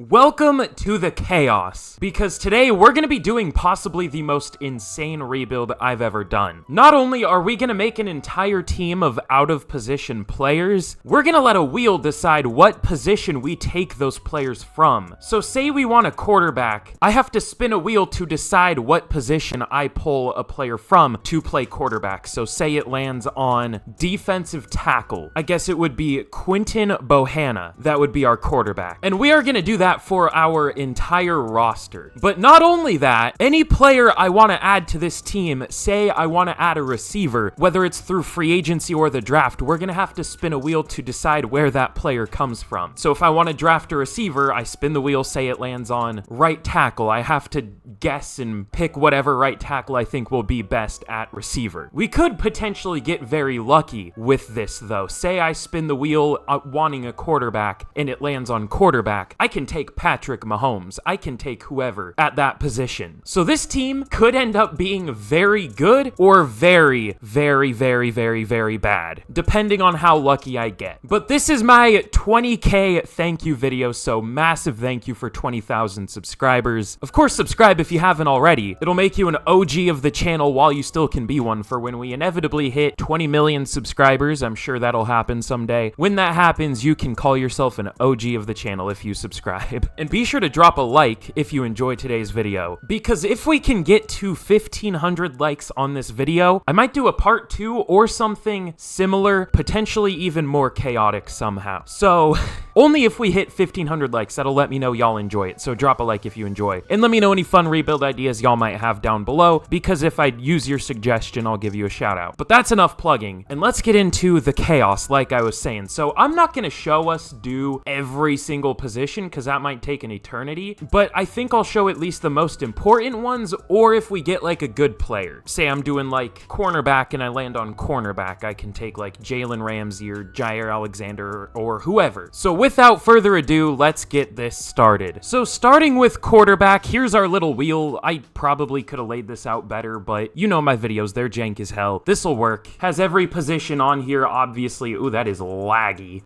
Welcome to the chaos, because today we're going to be doing possibly the most insane rebuild I've ever done. Not only are we going to make an entire team of out-of-position players, we're going to let a wheel decide what position we take those players from. So say we want a quarterback, I have to spin a wheel to decide what position I pull a player from to play quarterback. So say it lands on defensive tackle. I guess it would be Quinton Bohanna. That would be our quarterback. And we are going to do that for our entire roster. But not only that, any player I want to add to this team, say I want to add a receiver, whether it's through free agency or the draft, we're going to have to spin a wheel to decide where that player comes from. So if I want to draft a receiver, I spin the wheel, say it lands on right tackle. I have to guess and pick whatever right tackle I think will be best at receiver. We could potentially get very lucky with this though. Say I spin the wheel wanting a quarterback and it lands on quarterback. I can take Patrick Mahomes. I can take whoever at that position. So this team could end up being very good or very, very, very, very, very bad, depending on how lucky I get. But this is my 20K thank you video, so massive thank you for 20,000 subscribers. Of course, subscribe if you haven't already. It'll make you an OG of the channel while you still can be one for when we inevitably hit 20 million subscribers. I'm sure that'll happen someday. When that happens, you can call yourself an OG of the channel if you subscribe. And be sure to drop a like if you enjoyed today's video, because if we can get to 1,500 likes on this video, I might do a part 2 or something similar, potentially even more chaotic somehow. So only if we hit 1,500 likes, that'll let me know y'all enjoy it. So drop a like if you enjoy, and let me know any fun rebuild ideas y'all might have down below, because if I use your suggestion, I'll give you a shout out. But that's enough plugging, and let's get into the chaos like I was saying. So I'm not going to show us do every single position, because that might take an eternity, but I think I'll show at least the most important ones, or if we get like a good player. Say I'm doing like cornerback and I land on cornerback, I can take like Jalen Ramsey or Jair Alexander or whoever. So without further ado, let's get this started. So starting with quarterback, here's our little wheel. I probably could have laid this out better, but you know my videos, they're jank as hell. This'll work. Has every position on here, obviously. Ooh, that is laggy.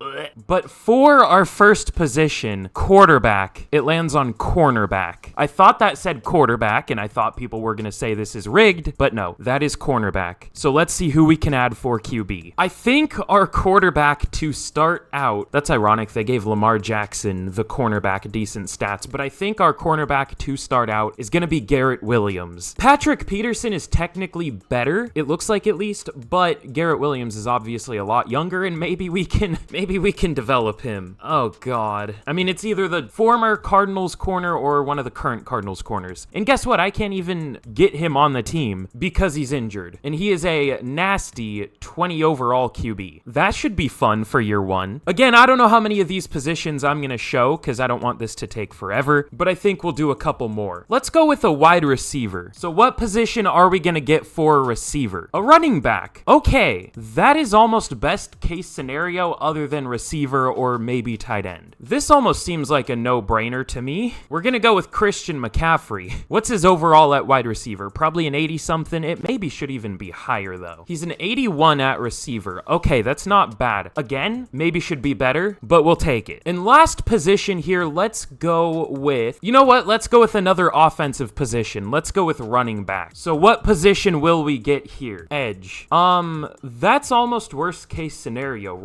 But for our first position, quarterback, it lands on cornerback. I thought that said quarterback, and I thought people were going to say this is rigged, but no, that is cornerback. So let's see who we can add for QB. I think our quarterback to start out, that's ironic, they gave Lamar Jackson, the cornerback, decent stats, but I think our cornerback to start out is going to be Garrett Williams. Patrick Peterson is technically better, it looks like at least, but Garrett Williams is obviously a lot younger, and maybe we can develop him. Oh God. I mean, it's either the former Cardinals corner or one of the current Cardinals corners. And guess what? I can't even get him on the team because he's injured. And he is a nasty 20 overall QB. That should be fun for year one. Again, I don't know how many of these positions I'm going to show because I don't want this to take forever, but I think we'll do a couple more. Let's go with a wide receiver. So what position are we going to get for a receiver? A running back. Okay, that is almost best case scenario other than receiver or maybe tight end. This almost seems like a no-brainer to me. We're gonna go with Christian McCaffrey. What's his overall at wide receiver? Probably an 80-something. It maybe should even be higher, though. He's an 81 at receiver. Okay, that's not bad. Again, maybe should be better, but we'll take it. In last position here, let's go with... You know what? Let's go with another offensive position. Let's go with running back. So what position will we get here? Edge. That's almost worst case scenario.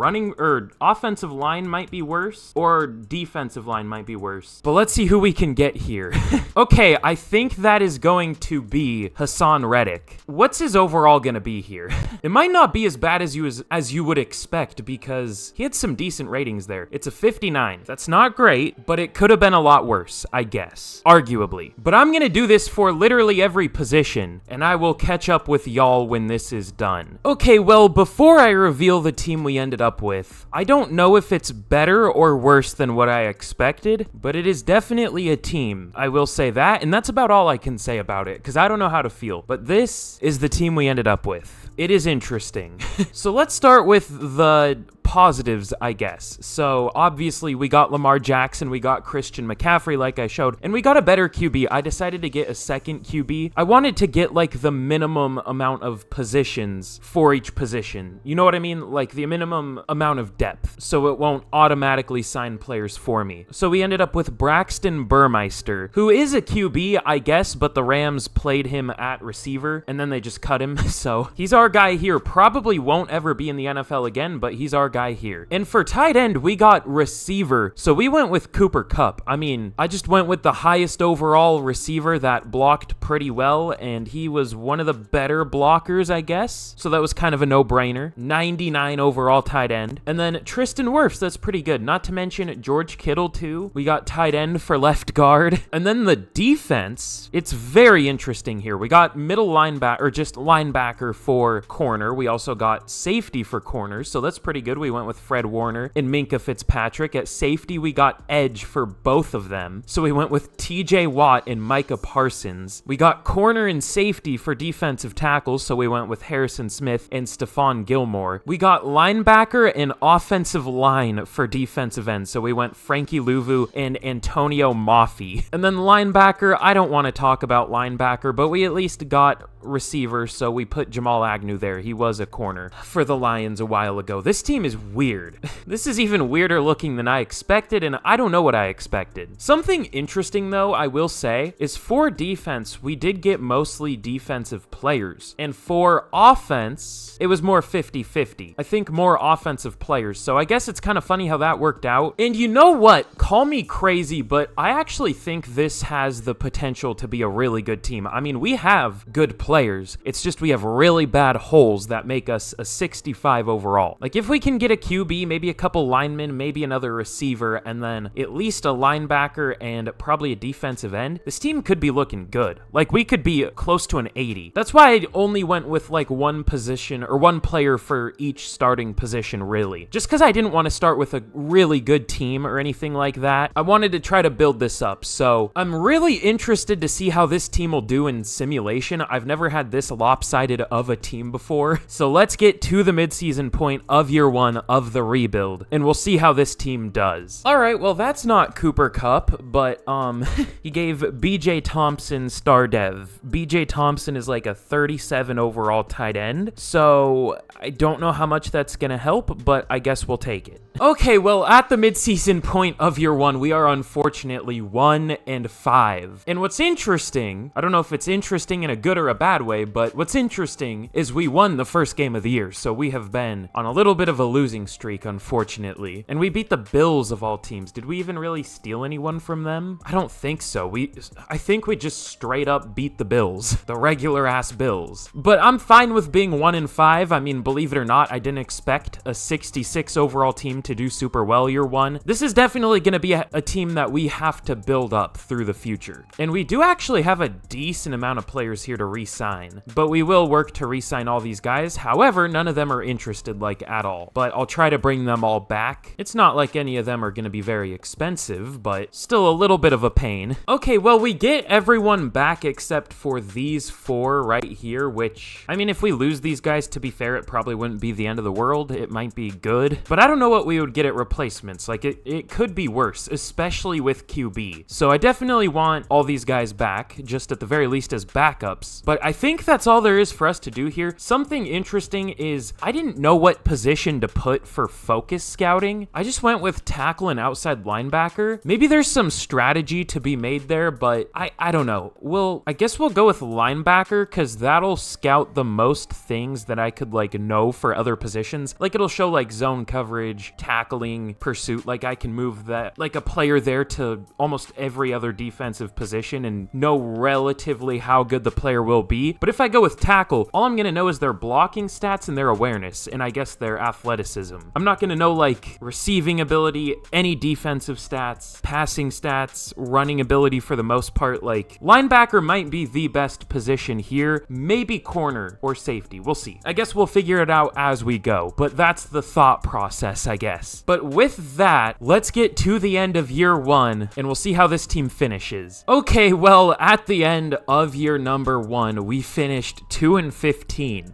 Offensive line might be worse, or defensive line might be worse. But let's see who we can get here. Okay, I think that is going to be Hassan Reddick. What's his overall gonna be here? It might not be as bad as you would expect, because he had some decent ratings there. It's a 59. That's not great, but it could have been a lot worse, I guess. Arguably. But I'm gonna do this for literally every position, and I will catch up with y'all when this is done. Okay, well, before I reveal the team we ended up with, I don't know if it's better or worse than what I expected, but it is definitely a team. I will say that, and that's about all I can say about it, because I don't know how to feel. But this is the team we ended up with. It is interesting. So let's start with the positives, I guess. So obviously we got Lamar Jackson, we got Christian McCaffrey like I showed, and we got a better QB. I decided to get a second QB. I wanted to get like the minimum amount of positions for each position. You know what I mean? Like the minimum amount of depth, so it won't automatically sign players for me. So we ended up with Braxton Burmeister, who is a QB, I guess, but the Rams played him at receiver, and then they just cut him. So he's our guy here. Probably won't ever be in the NFL again, but he's our guy here. And for tight end, we got receiver. So we went with Cooper Kupp. I mean, I just went with the highest overall receiver that blocked pretty well, and he was one of the better blockers, I guess. So that was kind of a no-brainer. 99 overall tight end. And then Tristan Wirfs, that's pretty good. Not to mention George Kittle, too. We got tight end for left guard. And then the defense, it's very interesting here. We got middle linebacker, or just linebacker for corner. We also got safety for corners, so that's pretty good. We went with Fred Warner and Minkah Fitzpatrick. At safety, we got edge for both of them. So we went with TJ Watt and Micah Parsons. We got corner and safety for defensive tackles, so we went with Harrison Smith and Stephon Gilmore. We got linebacker and offensive line for defensive end, so we went Frankie Louvu and Antonio Mafi. And then linebacker, I don't want to talk about linebacker, but we at least got receiver, so we put Jamal Agnew there. He was a corner for the Lions a while ago. This team is weird. This is even weirder looking than I expected, and I don't know what I expected. Something interesting, though, I will say, is for defense, we did get mostly defensive players, and for offense, it was more 50-50. I think more offensive players, so I guess it's kind of funny how that worked out. And you know what? Call me crazy, but I actually think this has the potential to be a really good team. I mean, we have good players. It's just we have really bad holes that make us a 65 overall. Like if we can get a QB, maybe a couple linemen, maybe another receiver, and then at least a linebacker and probably a defensive end, this team could be looking good. Like we could be close to an 80. That's why I only went with like one position or one player for each starting position, really. Just because I didn't want to start with a really good team or anything like that. I wanted to try to build this up. So I'm really interested to see how this team will do in simulation. I've never had this lopsided of a team before. So let's get to the midseason point of year one of the rebuild, and we'll see how this team does. All right, well, that's not Cooper Kupp, but he gave BJ Thompson star dev. BJ Thompson is like a 37 overall tight end, so I don't know how much that's gonna help, but I guess we'll take it. Okay, well, at the midseason point of year one, we are unfortunately 1-5. And what's interesting, I don't know if it's interesting in a good or a bad way, but what's interesting is we won the first game of the year, so we have been on a little bit of a losing streak, unfortunately. And we beat the Bills of all teams. Did we even really steal anyone from them? I don't think so. I think we just straight up beat the Bills, the regular ass Bills. But I'm fine with being 1-5. I mean, believe it or not, I didn't expect a 66 overall team to do super well year one. This is definitely going to be a team that we have to build up through the future. And we do actually have a decent amount of players here to re-sign, but we will work to re-sign all these guys. However, none of them are interested like at all, but I'll try to bring them all back. It's not like any of them are going to be very expensive, but still a little bit of a pain. Okay, well, we get everyone back except for these four right here, which, I mean, if we lose these guys, to be fair, it probably wouldn't be the end of the world. It might be good, but I don't know what we would get at replacements. Like, it could be worse, especially with QB. So I definitely want all these guys back, just at the very least as backups. But I think that's all there is for us to do here. Something interesting is I didn't know what position to put for focus scouting. I just went with tackle and outside linebacker. Maybe there's some strategy to be made there, but I don't know. I guess we'll go with linebacker because that'll scout the most things that I could like know for other positions. Like it'll show like zone coverage, tackling, pursuit. Like I can move that, like a player there to almost every other defensive position and know relatively how good the player will be. But if I go with tackle, all I'm going to know is their blocking stats and their awareness, and I guess their athleticism. I'm not going to know like receiving ability, any defensive stats, passing stats, running ability for the most part. Like linebacker might be the best position here, maybe corner or safety. We'll see. I guess we'll figure it out as we go, but that's the thought process, I guess. But with that, let's get to the end of year one and we'll see how this team finishes. Okay, well, at the end of year number one, we finished 2-15.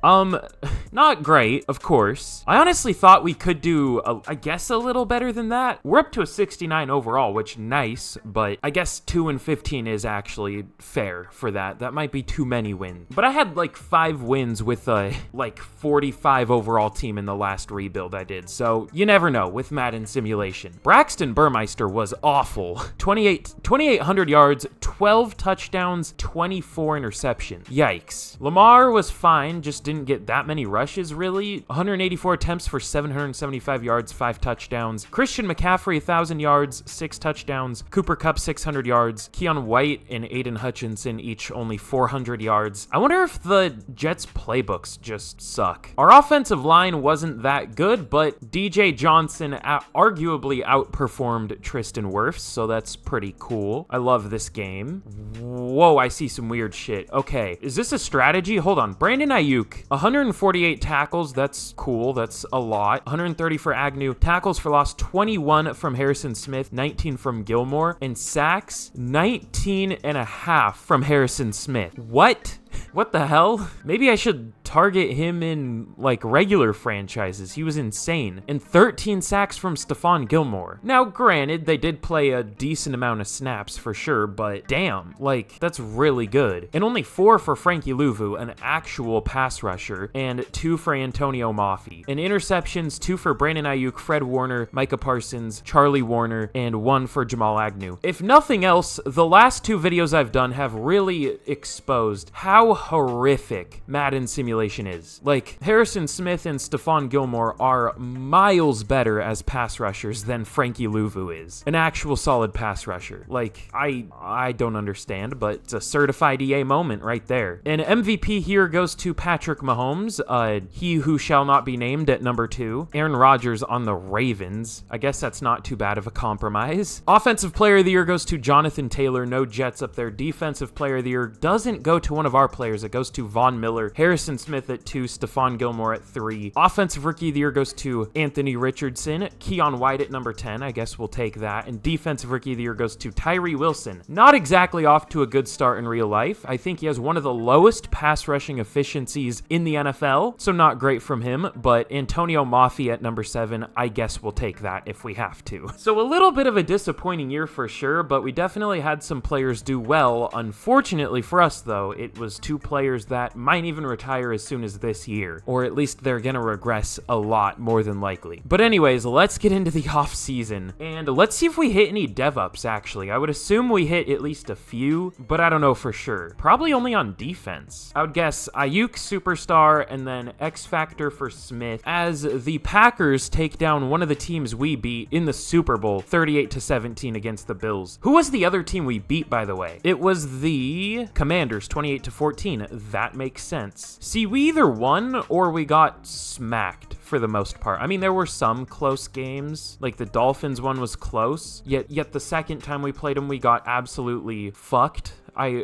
Not great, of course. I honestly thought thought we could do, I guess, a little better than that. We're up to a 69 overall, which nice, but I guess 2-15 is actually fair for that. That might be too many wins. But I had like 5 wins with a like 45 overall team in the last rebuild I did, so you never know with Madden Simulation. Braxton Burmeister was awful. 2,800 yards, 12 touchdowns, 24 interceptions. Yikes. Lamar was fine, just didn't get that many rushes, really. 184 attempts for 775 yards, 5 touchdowns. Christian McCaffrey, 1,000 yards, 6 touchdowns. Cooper Kupp, 600 yards. Keon White and Aiden Hutchinson each only 400 yards. I wonder if the Jets playbooks just suck. Our offensive line wasn't that good, but DJ Johnson arguably outperformed Tristan Wirfs, so that's pretty cool. I love this game. Whoa, I see some weird shit. Okay, is this a strategy? Hold on. Brandon Ayuk, 148 tackles. That's cool. That's a lot. 130 for Agnew. Tackles for loss, 21 from Harrison Smith, 19 from Gilmore. And sacks, 19.5 from Harrison Smith. What? What the hell? Maybe I should target him in, like, regular franchises. He was insane. And 13 sacks from Stephon Gilmore. Now, granted, they did play a decent amount of snaps for sure, but damn, like, that's really good. And only 4 for Frankie Louvu, an actual pass rusher, and 2 for Antonio Mafi. And interceptions, 2 for Brandon Ayuk, Fred Warner, Micah Parsons, Charlie Warner, and 1 for Jamal Agnew. If nothing else, the last 2 videos I've done have really exposed how horrific Madden Simulation is. Like, Harrison Smith and Stephon Gilmore are miles better as pass rushers than Frankie Louvu is. An actual solid pass rusher. Like, I don't understand, but it's a certified EA moment right there. And MVP here goes to Patrick Mahomes, he who shall not be named at number 2. Aaron Rodgers on the Ravens. I guess that's not too bad of a compromise. Offensive Player of the Year goes to Jonathan Taylor. No Jets up there. Defensive Player of the Year doesn't go to one of our players. It goes to Von Miller. Harrison Smith at 2. Stephon Gilmore at 3. Offensive Rookie of the Year goes to Anthony Richardson. Keon White at number 10. I guess we'll take that. And Defensive Rookie of the Year goes to Tyree Wilson. Not exactly off to a good start in real life. I think he has one of the lowest pass rushing efficiencies in the NFL, so not great from him, but Antonio Mafi at number 7, I guess we'll take that if we have to. So a little bit of a disappointing year for sure, but we definitely had some players do well. Unfortunately for us, though, it was 2 players that might even retire as soon as this year, or at least they're gonna regress a lot more than likely. But anyways, let's get into the off season, and let's see if we hit any dev-ups, actually. I would assume we hit at least a few, but I don't know for sure. Probably only on defense. I would guess Ayuk Superstar and then X Factor for Smith as the Packers take down one of the teams we beat in the Super Bowl, 38-17 against the Bills. Who was the other team we beat, by the way? It was the Commanders, 28-14. That makes sense. See, we either won or we got smacked for the most part. I mean, there were some close games, like the Dolphins one was close, yet the second time we played them, we got absolutely fucked.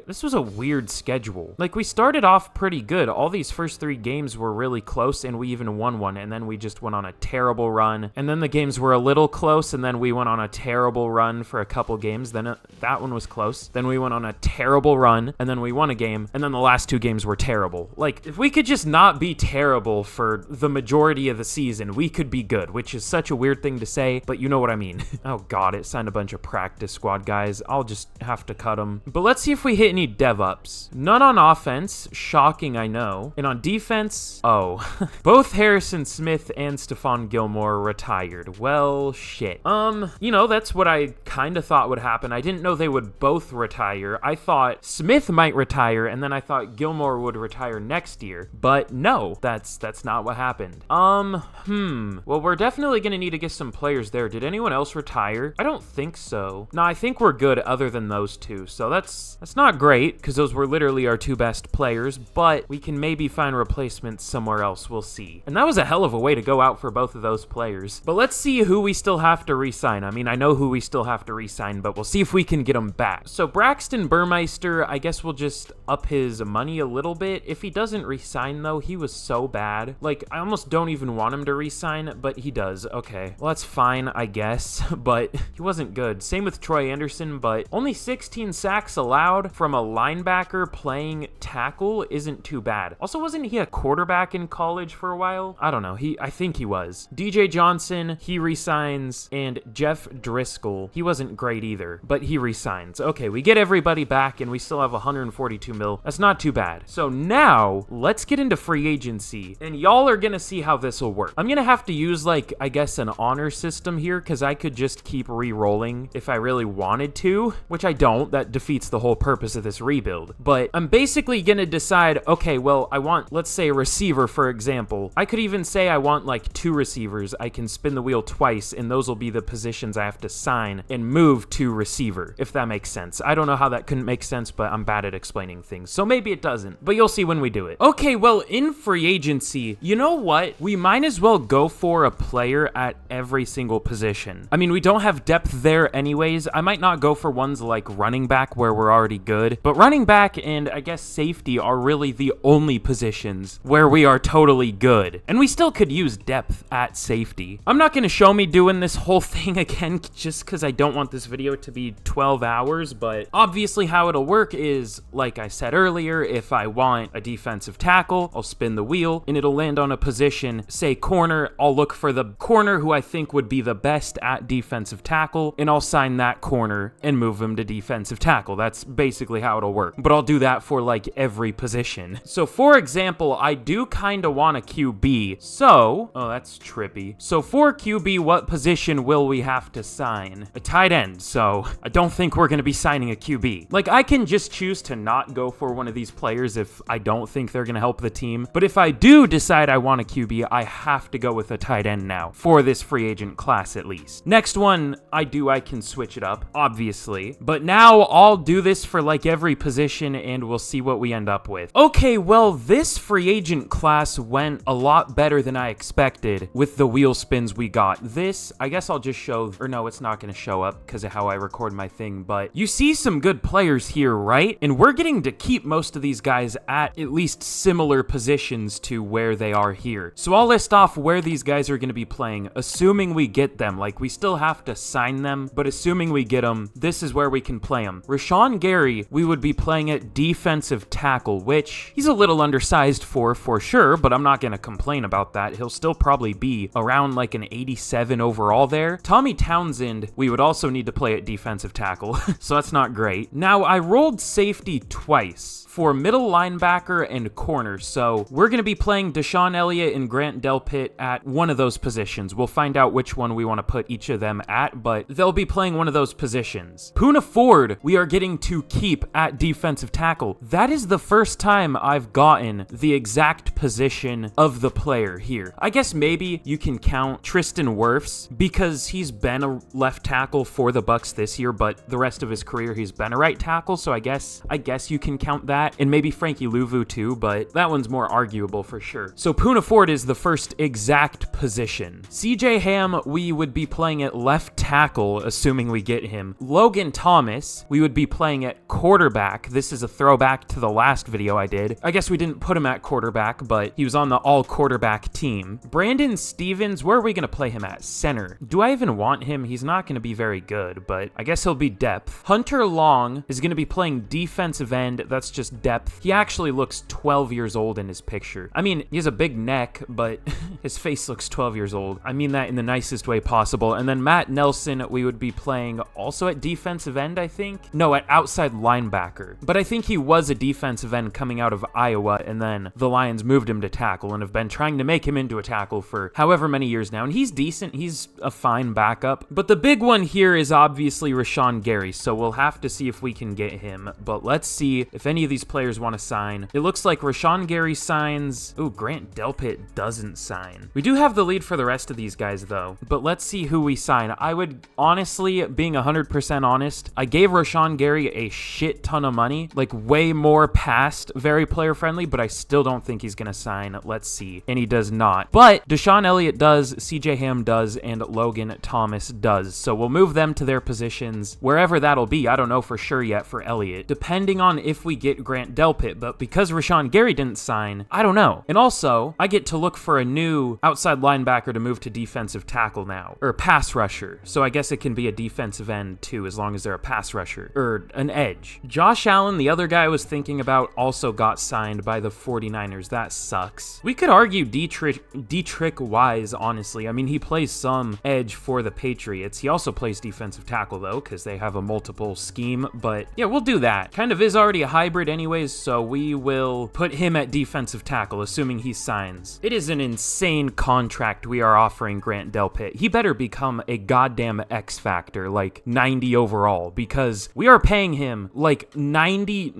This was a weird schedule. Like, we started off pretty good. All these first 3 games were really close, and we even won one, and then we just went on a terrible run. And then the games were a little close, and then we went on a terrible run for a couple games. Then that one was close. Then we went on a terrible run, and then we won a game, and then the last 2 games were terrible. Like, if we could just not be terrible for the majority of the season, we could be good, which is such a weird thing to say, but you know what I mean. Oh god, it signed a bunch of practice squad guys. I'll just have to cut them. But let's see if we hit any dev-ups. None on offense. Shocking, I know. And on defense, both Harrison Smith and Stephon Gilmore retired. Well, shit. You know, that's what I kind of thought would happen. I didn't know they would both retire. I thought Smith might retire, and then I thought Gilmore would retire next year. But no, that's not what happened. Well, we're definitely gonna need to get some players there. Did anyone else retire? I don't think so. No, I think we're good other than those 2. So that's not great, because those were literally our 2 best players, but we can maybe find replacements somewhere else. We'll see. And that was a hell of a way to go out for both of those players. But let's see who we still have to re-sign. I mean, I know who we still have to re-sign, but we'll see if we can get them back. So Braxton Burmeister, I guess we'll just up his money a little bit. If he doesn't re-sign, though, he was so bad. Like, I almost don't even want him to re-sign, but he does. Okay, well, that's fine, I guess, but he wasn't good. Same with Troy Anderson, but only 16 sacks allowed. allowed from a linebacker playing tackle isn't too bad. Also, wasn't he a quarterback in college for a while? I don't know. I think he was. DJ Johnson, he resigns, and Jeff Driscoll, he wasn't great either, but he resigns. Okay, we get everybody back, and we still have 142 mil. That's not too bad. So now, let's get into free agency, and y'all are gonna see how this will work. I'm gonna have to use, like, I guess an honor system here, because I could just keep re-rolling if I really wanted to, which I don't. That defeats the whole purpose of this rebuild. But I'm basically gonna decide, okay, well, I want, let's say, a receiver, for example. I could even say I want, like, 2 receivers. I can spin the wheel twice, and those will be the positions I have to sign and move to receiver, if that makes sense. I don't know how that couldn't make sense, but I'm bad at explaining things, so maybe it doesn't, but you'll see when we do it. Okay, well, in free agency, you know what? We might as well go for a player at every single position. I mean, we don't have depth there anyways. I might not go for ones like running back where we're already good, but running back and I guess safety are really the only positions where we are totally good, and we still could use depth at safety. I'm not gonna show me doing this whole thing again just because I don't want this video to be 12 hours, but obviously how it'll work is, like I said earlier, if I want a defensive tackle, I'll spin the wheel and it'll land on a position, say corner. I'll look for the corner who I think would be the best at defensive tackle, and I'll sign that corner and move him to defensive tackle. That's basically how it'll work, but I'll do that for like every position. So for example, I do kind of want a QB. So, oh, that's trippy. So for QB, what position will we have to sign? A tight end. So I don't think we're going to be signing a QB. Like, I can just choose to not go for one of these players if I don't think they're going to help the team. But if I do decide I want a QB, I have to go with a tight end now for this free agent class at least. Next one, I can switch it up, obviously. But now I'll do this for like every position and we'll see what we end up with. Okay, well, this free agent class went a lot better than I expected with the wheel spins we got. This, I guess I'll just show, or no, it's not going to show up because of how I record my thing, but you see some good players here, right? And we're getting to keep most of these guys at least similar positions to where they are here. So I'll list off where these guys are going to be playing, assuming we get them. Like, we still have to sign them, but assuming we get them, this is where we can play them. Rashawn Gary, we would be playing at defensive tackle, which he's a little undersized for sure, but I'm not going to complain about that. He'll still probably be around like an 87 overall there. Tommy Townsend, we would also need to play at defensive tackle, so that's not great. Now, I rolled safety twice for middle linebacker and corner, so we're going to be playing Deshaun Elliott and Grant Delpit at one of those positions. We'll find out which one we want to put each of them at, but they'll be playing one of those positions. Poona Ford, we are getting to keep at defensive tackle. That is the first time I've gotten the exact position of the player here. I guess maybe you can count Tristan Wirfs because he's been a left tackle for the Bucs this year, but the rest of his career he's been a right tackle, so I guess you can count that. And maybe Frankie Louvu too, but that one's more arguable for sure. So Poona Ford is the first exact position. CJ Ham, we would be playing at left tackle, assuming we get him. Logan Thomas, we would be playing at quarterback. This is a throwback to the last video I did. I guess we didn't put him at quarterback, but he was on the all quarterback team. Brandon Stevens, where are we going to play him at? Center. Do I even want him? He's not going to be very good, but I guess he'll be depth. Hunter Long is going to be playing defensive end. That's just depth. He actually looks 12 years old in his picture. I mean, he has a big neck, but his face looks 12 years old. I mean that in the nicest way possible. And then Matt Nelson, we would be playing also at defensive end, I think. No, at outside linebacker. But I think he was a defensive end coming out of Iowa, and then the Lions moved him to tackle and have been trying to make him into a tackle for however many years now. And he's decent. He's a fine backup. But the big one here is obviously Rashawn Gary, so we'll have to see if we can get him. But let's see if any of these players want to sign. It looks like Rashawn Gary signs. Ooh, Grant Delpit doesn't sign. We do have the lead for the rest of these guys though, but let's see who we sign. I would honestly, being 100% honest, I gave Rashawn Gary a shit ton of money, like way more past very player friendly, but I still don't think he's gonna sign. Let's see. And he does not. But Deshaun Elliott does, CJ Ham does, and Logan Thomas does. So we'll move them to their positions wherever that'll be. I don't know for sure yet for Elliott, depending on if we get Grant Delpit, but because Rashawn Gary didn't sign, I don't know. And also, I get to look for a new outside linebacker to move to defensive tackle now, or pass rusher. So I guess it can be a defensive end too, as long as they're a pass rusher, or an edge. edge. Josh Allen, the other guy I was thinking about, also got signed by the 49ers. That sucks. We could argue Dietrich Wise, honestly. I mean, he plays some edge for the Patriots. He also plays defensive tackle, though, because they have a multiple scheme. But yeah, we'll do that. Kind of is already a hybrid anyways, so we will put him at defensive tackle, assuming he signs. It is an insane contract we are offering Grant Delpit. He better become a goddamn X Factor, like 90 overall, because we are paying him like 18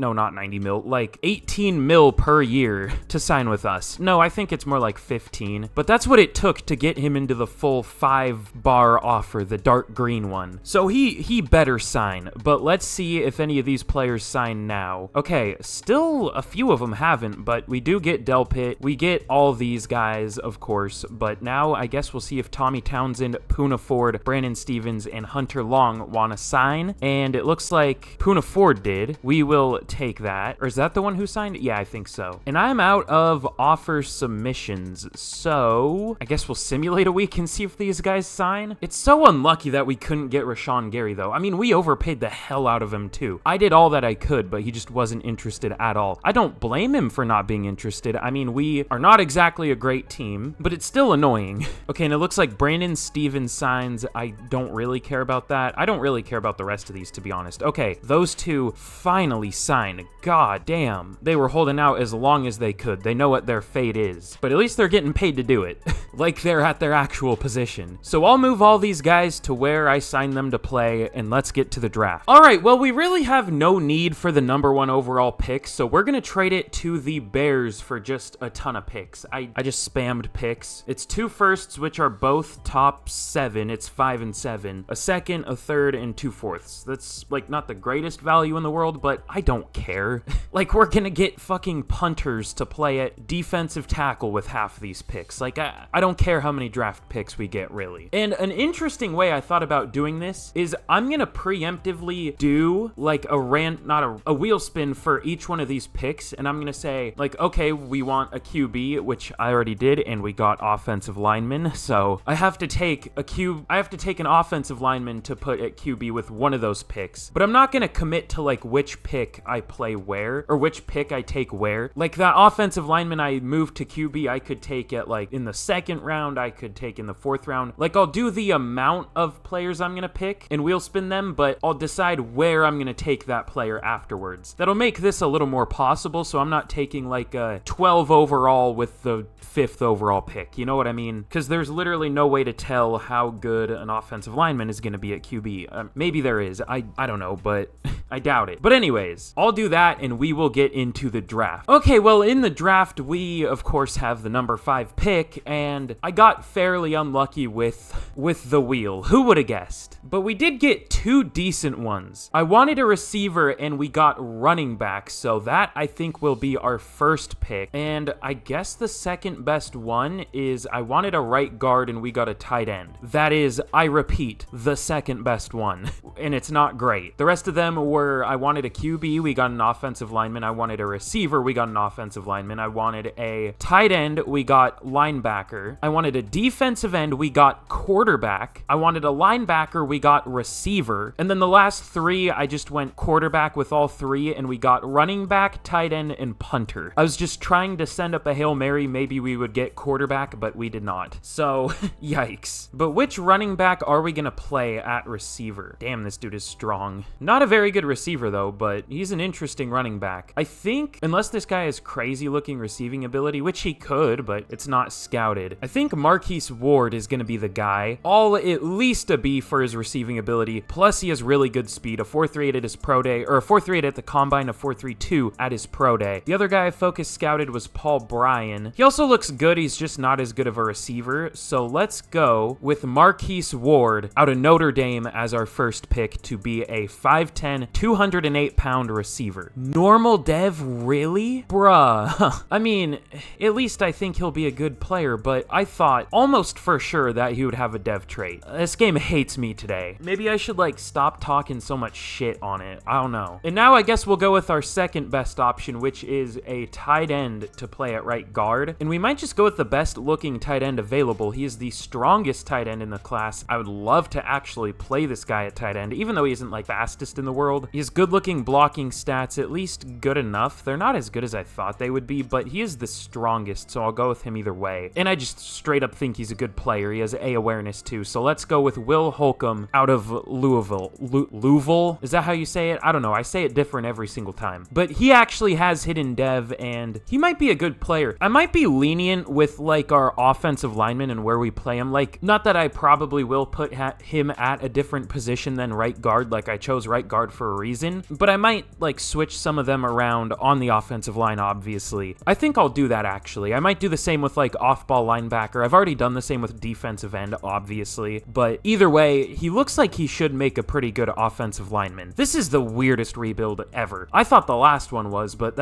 mil per year to sign with us. No, I think it's more like 15, but that's what it took to get him into the full 5-bar offer, the dark green one. So he better sign, but let's see if any of these players sign now. Okay, still a few of them haven't, but we do get Delpit. We get all these guys, of course, but now I guess we'll see if Tommy Townsend, Poona Ford, Brandon Stevens, and Hunter Long want to sign, and it looks like Poona Ford did. We will take that. Or is that the one who signed? Yeah, I think so. And I'm out of offer submissions, so I guess we'll simulate a week and see if these guys sign. It's so unlucky that we couldn't get Rashawn Gary, though. I mean, we overpaid the hell out of him, too. I did all that I could, but he just wasn't interested at all. I don't blame him for not being interested. I mean, we are not exactly a great team, but it's still annoying. Okay, and it looks like Brandon Stevens signs. I don't really care about that. I don't really care about the rest of these, to be honest. Okay, those two finally signed. God damn. They were holding out as long as they could. They know what their fate is, but at least they're getting paid to do it. Like they're at their actual position. So I'll move all these guys to where I signed them to play, and let's get to the draft. All right, well, we really have no need for the #1 overall pick, so we're gonna trade it to the Bears for just a ton of picks. I just spammed picks. It's 2 firsts, which are both top 7. It's 5 and 7. A second, a third, and 2 fourths. That's like not the greatest value in the world, but I don't care. Like, we're gonna get fucking punters to play at defensive tackle with half these picks. Like, I don't care how many draft picks we get, really. And an interesting way I thought about doing this is I'm gonna preemptively do like a wheel spin for each one of these picks, and I'm gonna say like, okay, we want a QB, which I already did, and we got offensive lineman, so I have to take an offensive lineman to put at QB with one of those picks. But I'm not gonna commit to like which pick I play where, or which pick I take where. Like that offensive lineman I moved to QB, I could take it like in the 2nd round, I could take in the 4th round. Like, I'll do the amount of players I'm gonna pick and wheel spin them, but I'll decide where I'm gonna take that player afterwards. That'll make this a little more possible, so I'm not taking like a 12 overall with the 5th overall pick. You know what I mean? Because there's literally no way to tell how good an offensive lineman is gonna be at QB. Maybe there is. I don't know, but I doubt it. But anyways, I'll do that and we will get into the draft. Okay, well, in the draft, we of course have the number 5 pick, and I got fairly unlucky with the wheel. Who would have guessed? But we did get 2 decent ones. I wanted a receiver and we got running back, so that I think will be our first pick. And I guess the second best one is I wanted a right guard and we got a tight end. That is, I repeat, the second best one. And it's not great. The rest of them were, I wanted a QB, we got an offensive lineman. I wanted a receiver, we got an offensive lineman. I wanted a tight end, we got linebacker. I wanted a defensive end, we got quarterback. I wanted a linebacker, we got receiver. And then the last 3, I just went quarterback with all 3, and we got running back, tight end, and punter. I was just trying to send up a Hail Mary, maybe we would get quarterback, but we did not. So, yikes. But which running back are we gonna play at receiver? Damn, this dude is strong. Not a very good receiver, though, but he's an interesting running back. I think, unless this guy has crazy-looking receiving ability, which he could, but it's not scouted, I think Marquise Ward is gonna be the guy. All at least a B for his receiving ability, plus he has really good speed, a 4.38 at his pro day, or a 4.38 at the combine, a 4.32 at his pro day. The other guy I focus scouted was Paul Bryan. He also looks good, he's just not as good of a receiver, so let's go with Marquise Ward out of Notre Dame as our first pick to be a 5'10", 208-pound receiver. Normal dev, really? Bruh. I mean, at least I think he'll be a good player, but I thought almost for sure that he would have a dev trait. This game hates me today. Maybe I should like stop talking so much shit on it. I don't know. And now I guess we'll go with our second best option, which is a tight end to play at right guard. And we might just go with the best looking tight end available. He is the strongest tight end in the class. I would love to actually play this guy at tight end, even though he isn't like fastest in the world. rebuild. He has good-looking blocking stats, at least good enough. They're not as good as I thought they would be, but he is the strongest, so I'll go with him either way. And I just straight up think he's a good player. He has A awareness too, so let's go with Will Holcomb out of Louisville. Louisville? Is that how you say it? I don't know. I say it different every single time. But he actually has hidden dev, and he might be a good player. I might be lenient with, like, our offensive lineman and where we play him. Like, not that I probably will put him at a different position than right guard, like I chose right guard for a reason, but I might, like, switch some of them around on the offensive line, obviously. I think I'll do that, actually. I might do the same with, like, off-ball linebacker. I've already done the same with defensive end, obviously, but either way, he looks like he should make a pretty good offensive lineman. This is the weirdest rebuild ever. I thought the last one was, but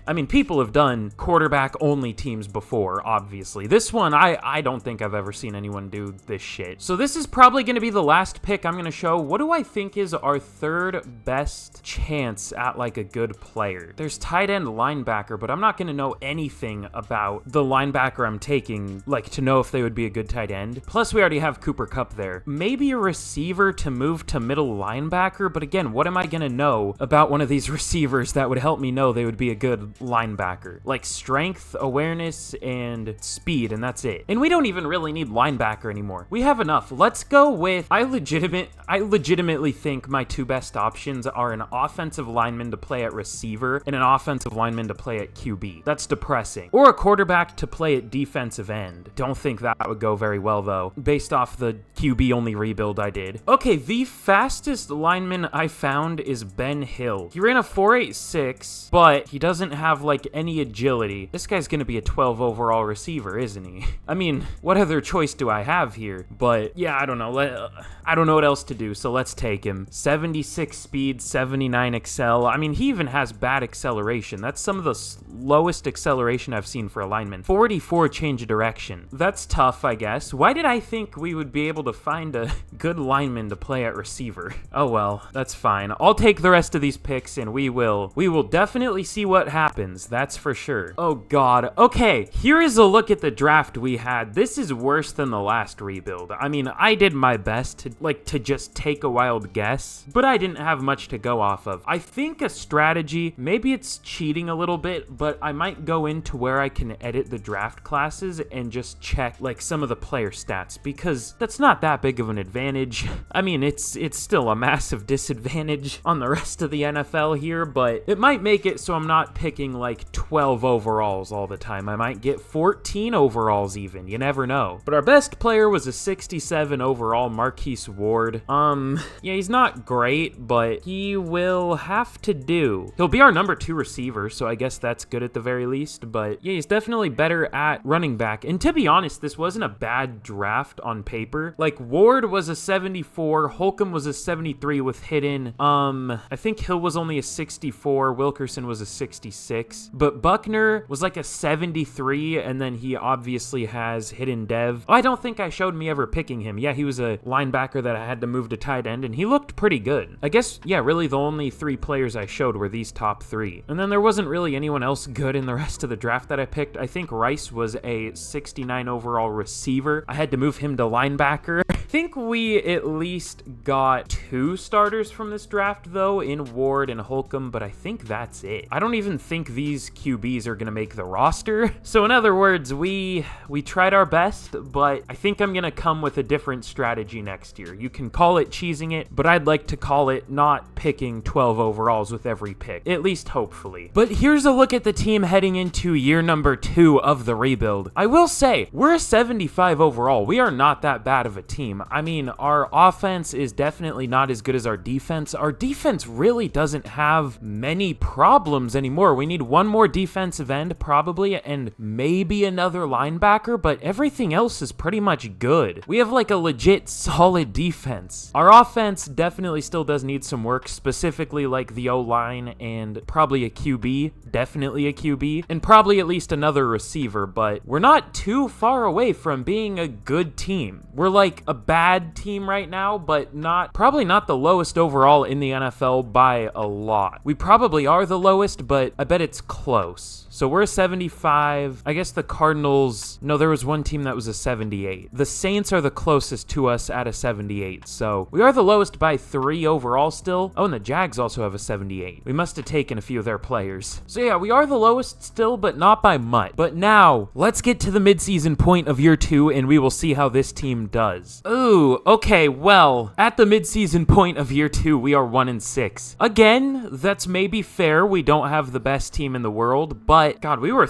I mean, people have done quarterback-only teams before, obviously. This one, I don't think I've ever seen anyone do this shit. So this is probably going to be the last pick I'm going to show. What do I think is our third best chance at, like, a good player? There's tight end linebacker, but I'm not going to know anything about the linebacker I'm taking, like, to know if they would be a good tight end. Plus, we already have Cooper Kupp there. Maybe a receiver to move to middle linebacker, but again, what am I going to know about one of these receivers that would help me know they would be a good linebacker? Like, strength, awareness, and speed, and that's it. And we don't even really need linebacker anymore. We have enough. Let's go with, I legitimately think my two best options are an offensive lineman to play at receiver and an offensive lineman to play at QB. That's depressing. Or a quarterback to play at defensive end. Don't think that would go very well, though, based off the QB only rebuild I did. Okay, the fastest lineman I found is Ben Hill. He ran a 4.86, but he doesn't have, like, any agility. This guy's gonna be a 12 overall receiver, isn't he? I mean, what other choice do I have here? But yeah, I don't know. I don't know what else to do, so let's take him. 76 speed, 79 excel. I mean, he even has bad acceleration. That's some of the lowest acceleration I've seen for a lineman. 44 change of direction. That's tough, I guess. Why did I think we would be able to find a good lineman to play at receiver? Oh well, that's fine. I'll take the rest of these picks and we will definitely see what happens. That's for sure. Oh god. Okay, here is a look at the draft we had. This is worse than the last rebuild. I mean, I did my best to just take a wild guess, but I didn't have much to go off of. I think a strategy, maybe it's cheating a little bit, but I might go into where I can edit the draft classes and just check, like, some of the player stats, because that's not that big of an advantage. I mean, it's still a massive disadvantage on the rest of the NFL here, but it might make it so I'm not picking, like, 12 overalls all the time. I might get 14 overalls even. You never know. But our best player was a 67 overall Marquise Ward. Yeah, he's not great, but he will have to do. He'll be our number 2 receiver, so I guess that's good at the very least, but yeah, he's definitely better at running back. And to be honest, this wasn't a bad draft on paper. Like, Ward was a 74, Holcomb was a 73 with hidden. I think Hill was only a 64, Wilkerson was a 66, but Buckner was like a 73, and then he obviously has hidden dev. Oh, I don't think I showed me ever picking him. Yeah, he was a linebacker that I had to move to tight end, and he looked pretty good. I guess, yeah, really the only 3 players I showed were these top 3. And then there wasn't really anyone else good in the rest of the draft that I picked. I think Rice was a 69 overall receiver. I had to move him to linebacker. I think we at least got 2 starters from this draft, though, in Ward and Holcomb, but I think that's it. I don't even think these QBs are going to make the roster. So in other words, we tried our best, but I think I'm going to come with a different strategy next year. You can call it cheesing it, but I'd like to call it not picking 12 overalls with every pick, at least hopefully. But here's a look at the team heading into year number 2 of the rebuild. I will say, we're a 75 overall. We are not that bad of a team. I mean, our offense is definitely not as good as our defense. Our defense really doesn't have many problems anymore. We need one more defensive end probably, and maybe another linebacker, but everything else is pretty much good. We have like a legit solid defense. Our offense definitely still does need some work, specifically like the O-line and probably a QB, definitely a QB, and probably at least another receiver, but we're not too far away from being a good team. We're like a bad team right now, but probably not the lowest overall in the NFL by a lot. We probably are the lowest, but I bet it's close. So we're a 75. I guess the Cardinals, no, there was one team that was a 78. The Saints are the closest to us at a 78. So we are the lowest by 3 overall still. Oh, and the Jags also have a 78. We must have taken a few of their players. So yeah, we are the lowest still, but not by much. But now let's get to the midseason point of year 2 and we will see how this team does. Ooh, okay, well, at the midseason point of year 2, we are 1-6. Again, that's maybe fair. We don't have the best team in the world, but God, we are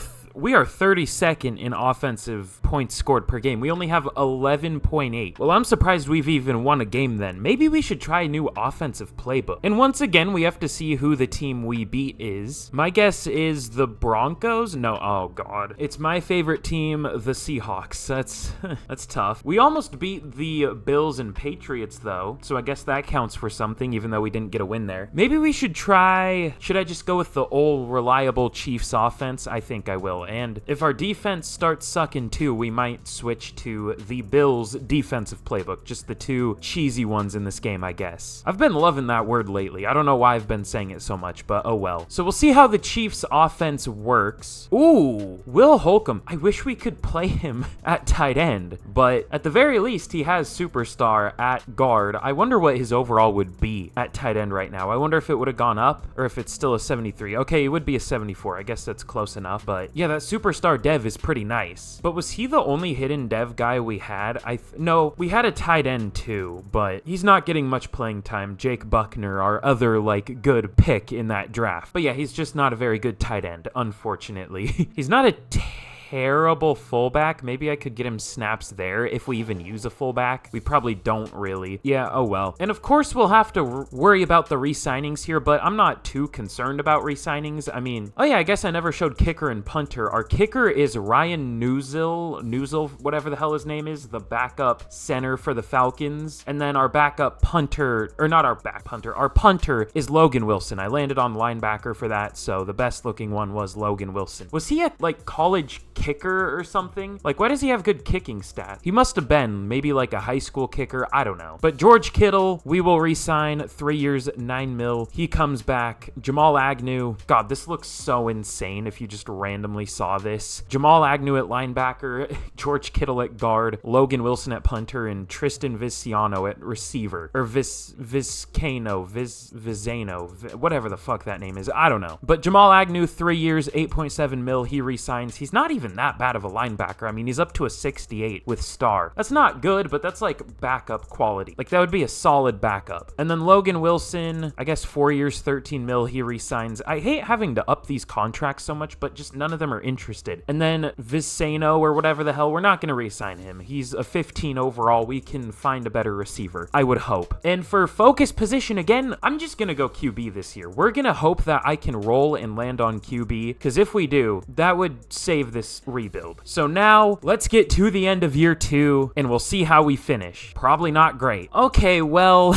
32nd in offensive points scored per game. We only have 11.8. Well, I'm surprised we've even won a game then. Maybe we should try a new offensive playbook. And once again, we have to see who the team we beat is. My guess is the Broncos? No, oh God. It's my favorite team, the Seahawks. That's tough. We almost beat the Bills and Patriots though, so I guess that counts for something even though we didn't get a win there. Maybe we should try, should I just go with the old reliable Chiefs offense? I think I will. And if our defense starts sucking too, we might switch to the Bills defensive playbook. Just the two cheesy ones in this game, I guess. I've been loving that word lately. I don't know why I've been saying it so much, but oh well. So we'll see how the Chiefs offense works. Ooh, Will Holcomb. I wish we could play him at tight end, but at the very least, he has superstar at guard. I wonder what his overall would be at tight end right now. I wonder if it would have gone up or if it's still a 73. Okay, it would be a 74. I guess that's close enough, but yeah, that superstar dev is pretty nice. But was he the only hidden dev guy we had? No, we had a tight end too, but he's not getting much playing time. Jake Buckner, our other like good pick in that draft. But yeah, he's just not a very good tight end, unfortunately. He's not a terrible fullback. Maybe I could get him snaps there if we even use a fullback. We probably don't really. Yeah, oh well. And of course we'll have to worry about the re-signings here, but I'm not too concerned about re-signings. I mean, oh yeah, I guess I never showed kicker and punter. Our kicker is Ryan Newsel, whatever the hell his name is, the backup center for the Falcons. And then our backup punter, or not our back punter, our punter is Logan Wilson. I landed on linebacker for that, so the best looking one was Logan Wilson. Was he a like college kicker or something? Like, why does he have good kicking stats? He must have been maybe like a high school kicker. I don't know. But George Kittle, we will re-sign 3 years, $9 million. He comes back. Jamal Agnew. God, this looks so insane if you just randomly saw this. Jamal Agnew at linebacker, George Kittle at guard, Logan Wilson at punter, and Tristan Vizcaino at receiver. Or Vizcaino, whatever the fuck that name is. I don't know. But Jamal Agnew, 3 years, $8.7 million. He re-signs. He's not even that bad of a linebacker. I mean, he's up to a 68 with star. That's not good, but that's like backup quality. Like, that would be a solid backup. And then Logan Wilson, I guess 4 years, $13 million, he re-signs. I hate having to up these contracts so much, but just none of them are interested. And then Vizcaino or whatever the hell, we're not going to re-sign him. He's a 15 overall. We can find a better receiver, I would hope. And for focus position, again, I'm just going to go QB this year. We're going to hope that I can roll and land on QB, because if we do, that would save this rebuild. So now let's get to the end of year 2 and we'll see how we finish. Probably not great. Okay, well,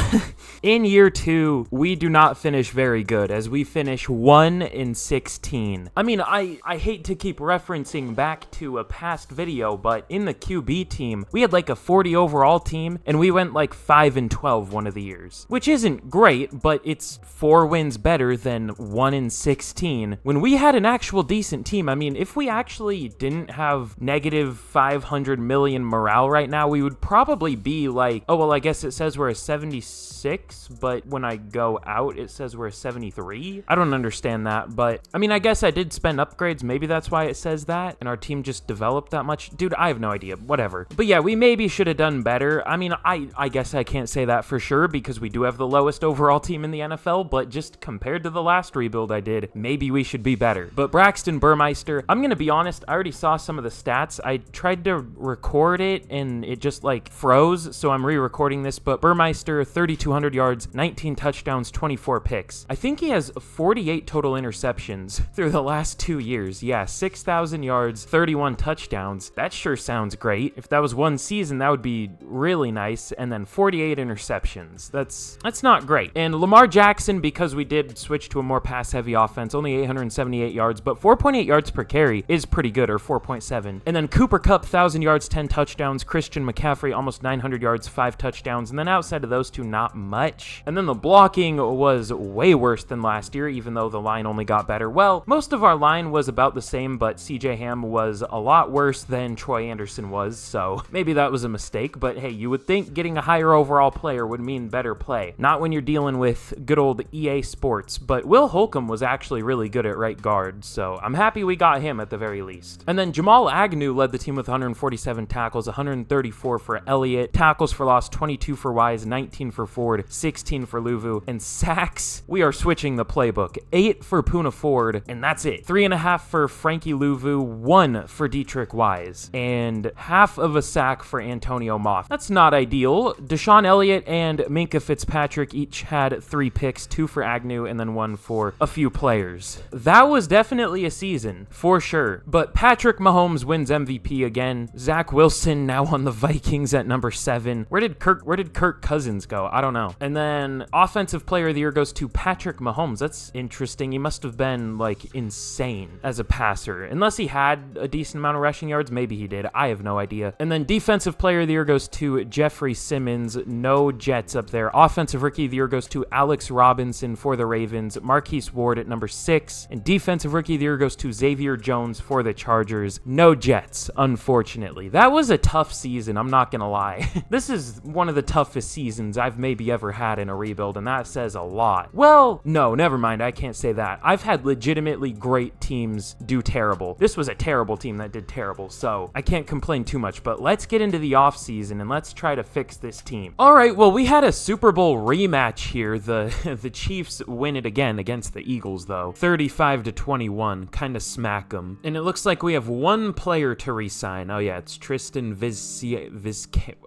in year 2, we do not finish very good as we finish 1-16. I mean, I hate to keep referencing back to a past video, but in the QB team, we had like a 40 overall team and we went like 5-12 one of the years, which isn't great, but it's 4 wins better than 1-16 when we had an actual decent team. I mean, if we actually didn't have negative 500 million morale right now, we would probably be like, oh, well, I guess it says we're a 76, but when I go out, it says we're a 73. I don't understand that, but I mean, I guess I did spend upgrades. Maybe that's why it says that, and our team just developed that much. Dude, I have no idea. Whatever. But yeah, we maybe should have done better. I mean, I guess I can't say that for sure because we do have the lowest overall team in the NFL, but just compared to the last rebuild I did, maybe we should be better. But Braxton Burmeister, I'm gonna be honest, I already saw some of the stats. I tried to record it and it just like froze, so I'm re-recording this. But Burmeister, 3,200 yards, 19 touchdowns, 24 picks. I think he has 48 total interceptions through the last 2 years. Yeah, 6,000 yards, 31 touchdowns. That sure sounds great. If that was one season, that would be really nice. And then 48 interceptions. That's not great. And Lamar Jackson, because we did switch to a more pass-heavy offense, only 878 yards, but 4.8 yards per carry is pretty good. better, 4.7. And then Cooper Kupp, 1,000 yards, 10 touchdowns. Christian McCaffrey, almost 900 yards, 5 touchdowns. And then outside of those two, not much. And then the blocking was way worse than last year, even though the line only got better. Well, most of our line was about the same, but CJ Ham was a lot worse than Troy Anderson was, so maybe that was a mistake. But hey, you would think getting a higher overall player would mean better play. Not when you're dealing with good old EA Sports, but Will Holcomb was actually really good at right guard, so I'm happy we got him at the very least. And then Jamal Agnew led the team with 147 tackles, 134 for Elliott, tackles for loss, 22 for Wise, 19 for Ford, 16 for Luvu, and sacks, we are switching the playbook. 8 for Poona Ford, and that's it. 3.5 for Frankie Luvu, 1 for Dietrich Wise, and half of a sack for Antonio Moff. That's not ideal. Deshaun Elliott and Minkah Fitzpatrick each had 3 picks, 2 for Agnew, and then 1 for a few players. That was definitely a season, for sure. But Patrick Mahomes wins MVP again. Zach Wilson now on the Vikings at number 7. Where did Kirk Cousins go? I don't know. And then Offensive Player of the Year goes to Patrick Mahomes. That's interesting. He must have been, like, insane as a passer. Unless he had a decent amount of rushing yards. Maybe he did. I have no idea. And then Defensive Player of the Year goes to Jeffrey Simmons. No Jets up there. Offensive Rookie of the Year goes to Alex Robinson for the Ravens. Marquise Ward at number 6. And Defensive Rookie of the Year goes to Xavier Jones for the Chargers. No Jets, unfortunately. That was a tough season, I'm not gonna lie. This is one of the toughest seasons I've maybe ever had in a rebuild, and that says a lot. Well, no, never mind, I can't say that. I've had legitimately great teams do terrible. This was a terrible team that did terrible, so I can't complain too much, but let's get into the offseason and let's try to fix this team. All right, well, we had a Super Bowl rematch here. The Chiefs win it again against the Eagles, though. 35-21, kind of smack them. And it looks like we have one player to re-sign. Oh yeah, it's Tristan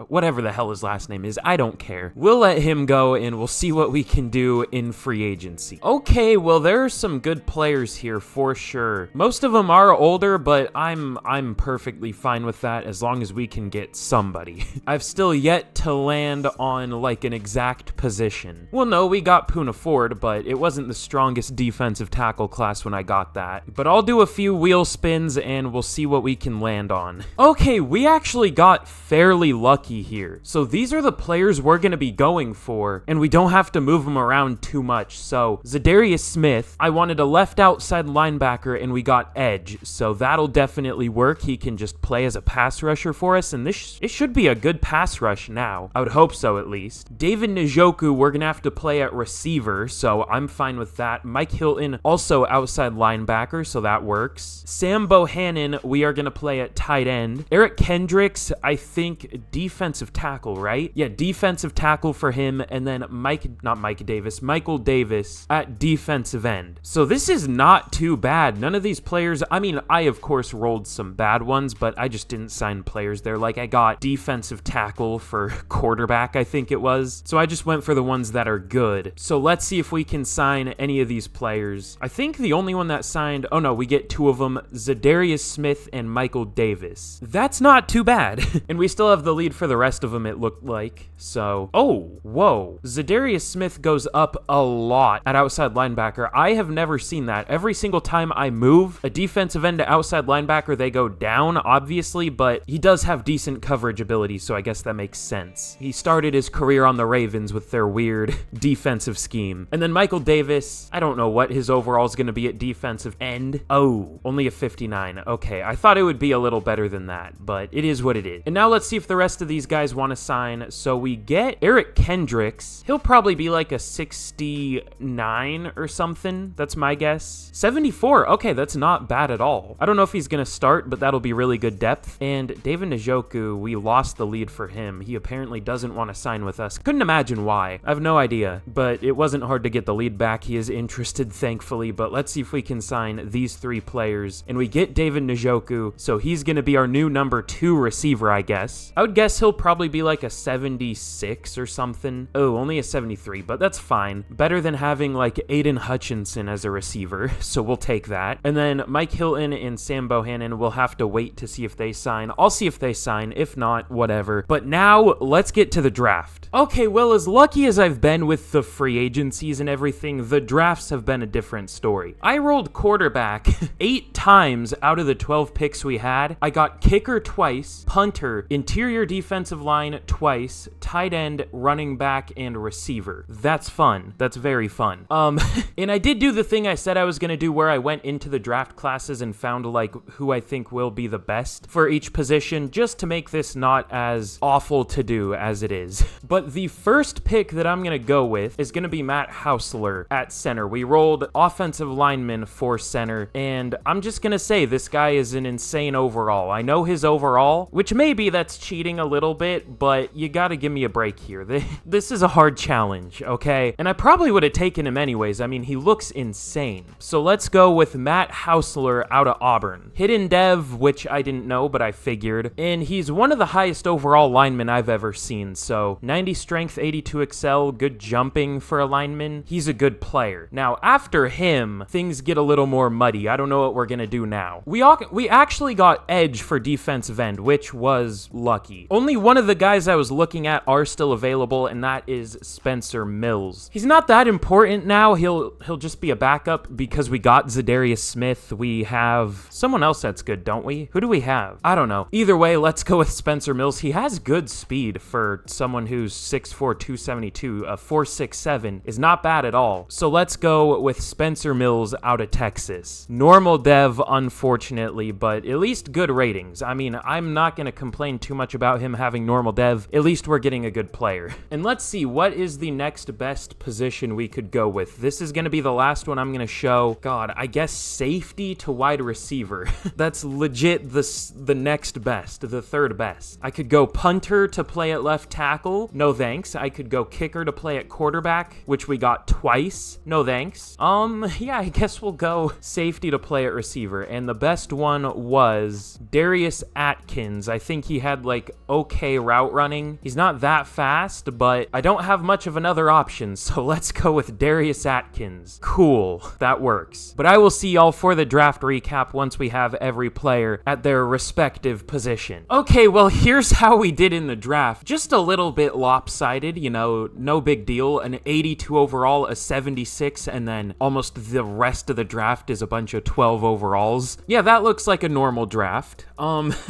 whatever the hell his last name is. I don't care. We'll let him go and we'll see what we can do in free agency. Okay, well, there are some good players here for sure. Most of them are older, but I'm perfectly fine with that as long as we can get somebody. I've still yet to land on like an exact position. Well, no, we got Poona Ford, but it wasn't the strongest defensive tackle class when I got that. But I'll do a few wheel spins and we'll see what we can land on. Okay, we actually got fairly lucky here. So these are the players we're going to be going for, and we don't have to move them around too much. So Zadarius Smith, I wanted a left outside linebacker and we got edge. So that'll definitely work. He can just play as a pass rusher for us, and it should be a good pass rush now. I would hope so, at least. David Njoku, we're going to have to play at receiver, so I'm fine with that. Mike Hilton, also outside linebacker, so that works. Sam Bohannon, we are going to play at tight end. Eric Kendricks, I think defensive tackle, right? Yeah, defensive tackle for him, and then Michael Davis at defensive end. So this is not too bad. None of these players, I mean, I of course rolled some bad ones, but I just didn't sign players there. Like I got defensive tackle for quarterback, I think it was. So I just went for the ones that are good. So let's see if we can sign any of these players. I think the only one that signed, oh no, we get 2 of them, Zadarius Smith and Michael Davis. That's not too bad. And we still have the lead for the rest of them, it looked like. So, oh, whoa. Zadarius Smith goes up a lot at outside linebacker. I have never seen that. Every single time I move a defensive end to outside linebacker, they go down, obviously, but he does have decent coverage ability, so I guess that makes sense. He started his career on the Ravens with their weird defensive scheme. And then Michael Davis, I don't know what his overall is going to be at defensive end. Oh, only a 59. Okay, I thought it would be a little better than that, but it is what it is. And now let's see if the rest of these guys want to sign. So we get Eric Kendricks. He'll probably be like a 69 or something. That's my guess. 74. Okay, that's not bad at all. I don't know if he's going to start, but that'll be really good depth. And David Njoku, we lost the lead for him. He apparently doesn't want to sign with us. Couldn't imagine why. I have no idea, but it wasn't hard to get the lead back. He is interested, thankfully, but let's see if we can sign these 3 players. And we get David Njoku, so he's going to be our new number 2 receiver, I guess. I would guess he'll probably be like a 76 or something. Oh, only a 73, but that's fine. Better than having like Aiden Hutchinson as a receiver, so we'll take that. And then Mike Hilton and Sam Bohannon will have to wait to see if they sign. I'll see if they sign. If not, whatever. But now, let's get to the draft. Okay, well, as lucky as I've been with the free agencies and everything, the drafts have been a different story. I rolled quarterback 8 times out of the 12 picks we had. I got kicker twice, punter, interior defensive line twice, tight end, running back, and receiver. That's fun. That's very fun. And I did do the thing I said I was gonna do where I went into the draft classes and found like who I think will be the best for each position, just to make this not as awful to do as it is. But the first pick that I'm gonna go with is gonna be Matt Hausler at center. We rolled offensive lineman for center, and I'm just gonna say this guy is an insane overall. I know his overall, which maybe that's cheating a little bit, but you gotta give me a break here. This is a hard challenge, okay? And I probably would have taken him anyways. I mean, he looks insane. So let's go with Matt Hausler out of Auburn. Hidden dev, which I didn't know, but I figured. And he's one of the highest overall linemen I've ever seen. So 90 strength, 82 excel, good jumping for a lineman. He's a good player. Now, after him, things get a little more muddy. I don't know what we're gonna do now. We actually got edge for defensive end, which was lucky. Only one of the guys I was looking at are still available, and that is Spencer Mills. He's not that important now. He'll just be a backup because we got Zadarius Smith. We have someone else that's good, don't we? Who do we have? I don't know. Either way, let's go with Spencer Mills. He has good speed for someone who's 6'4", 272. 4'6'7" is not bad at all. So let's go with Spencer Mills out of Texas. Normal dev, unfortunately, but at least good ratings. I mean, I'm not going to complain too much about him having normal dev. At least we're getting a good player. And let's see, what is the next best position we could go with? This is going to be the last one I'm going to show. God, I guess safety to wide receiver. That's legit the next best, the third best. I could go punter to play at left tackle. No thanks. I could go kicker to play at quarterback, which we got twice. No thanks. Yeah, I guess we'll go safety to play at receiver. And the best one was Darius Atkins. I think he had like okay route running. He's not that fast, but I don't have much of another option, so let's go with Darius Atkins. Cool, that works. But I will see y'all for the draft recap once we have every player at their respective position. Okay, well, here's how we did in the draft. Just a little bit lopsided, you know, no big deal. An 82 overall, a 76, and then almost the rest of the draft is a bunch of 12 overalls. Yeah, that looks like a normal draft.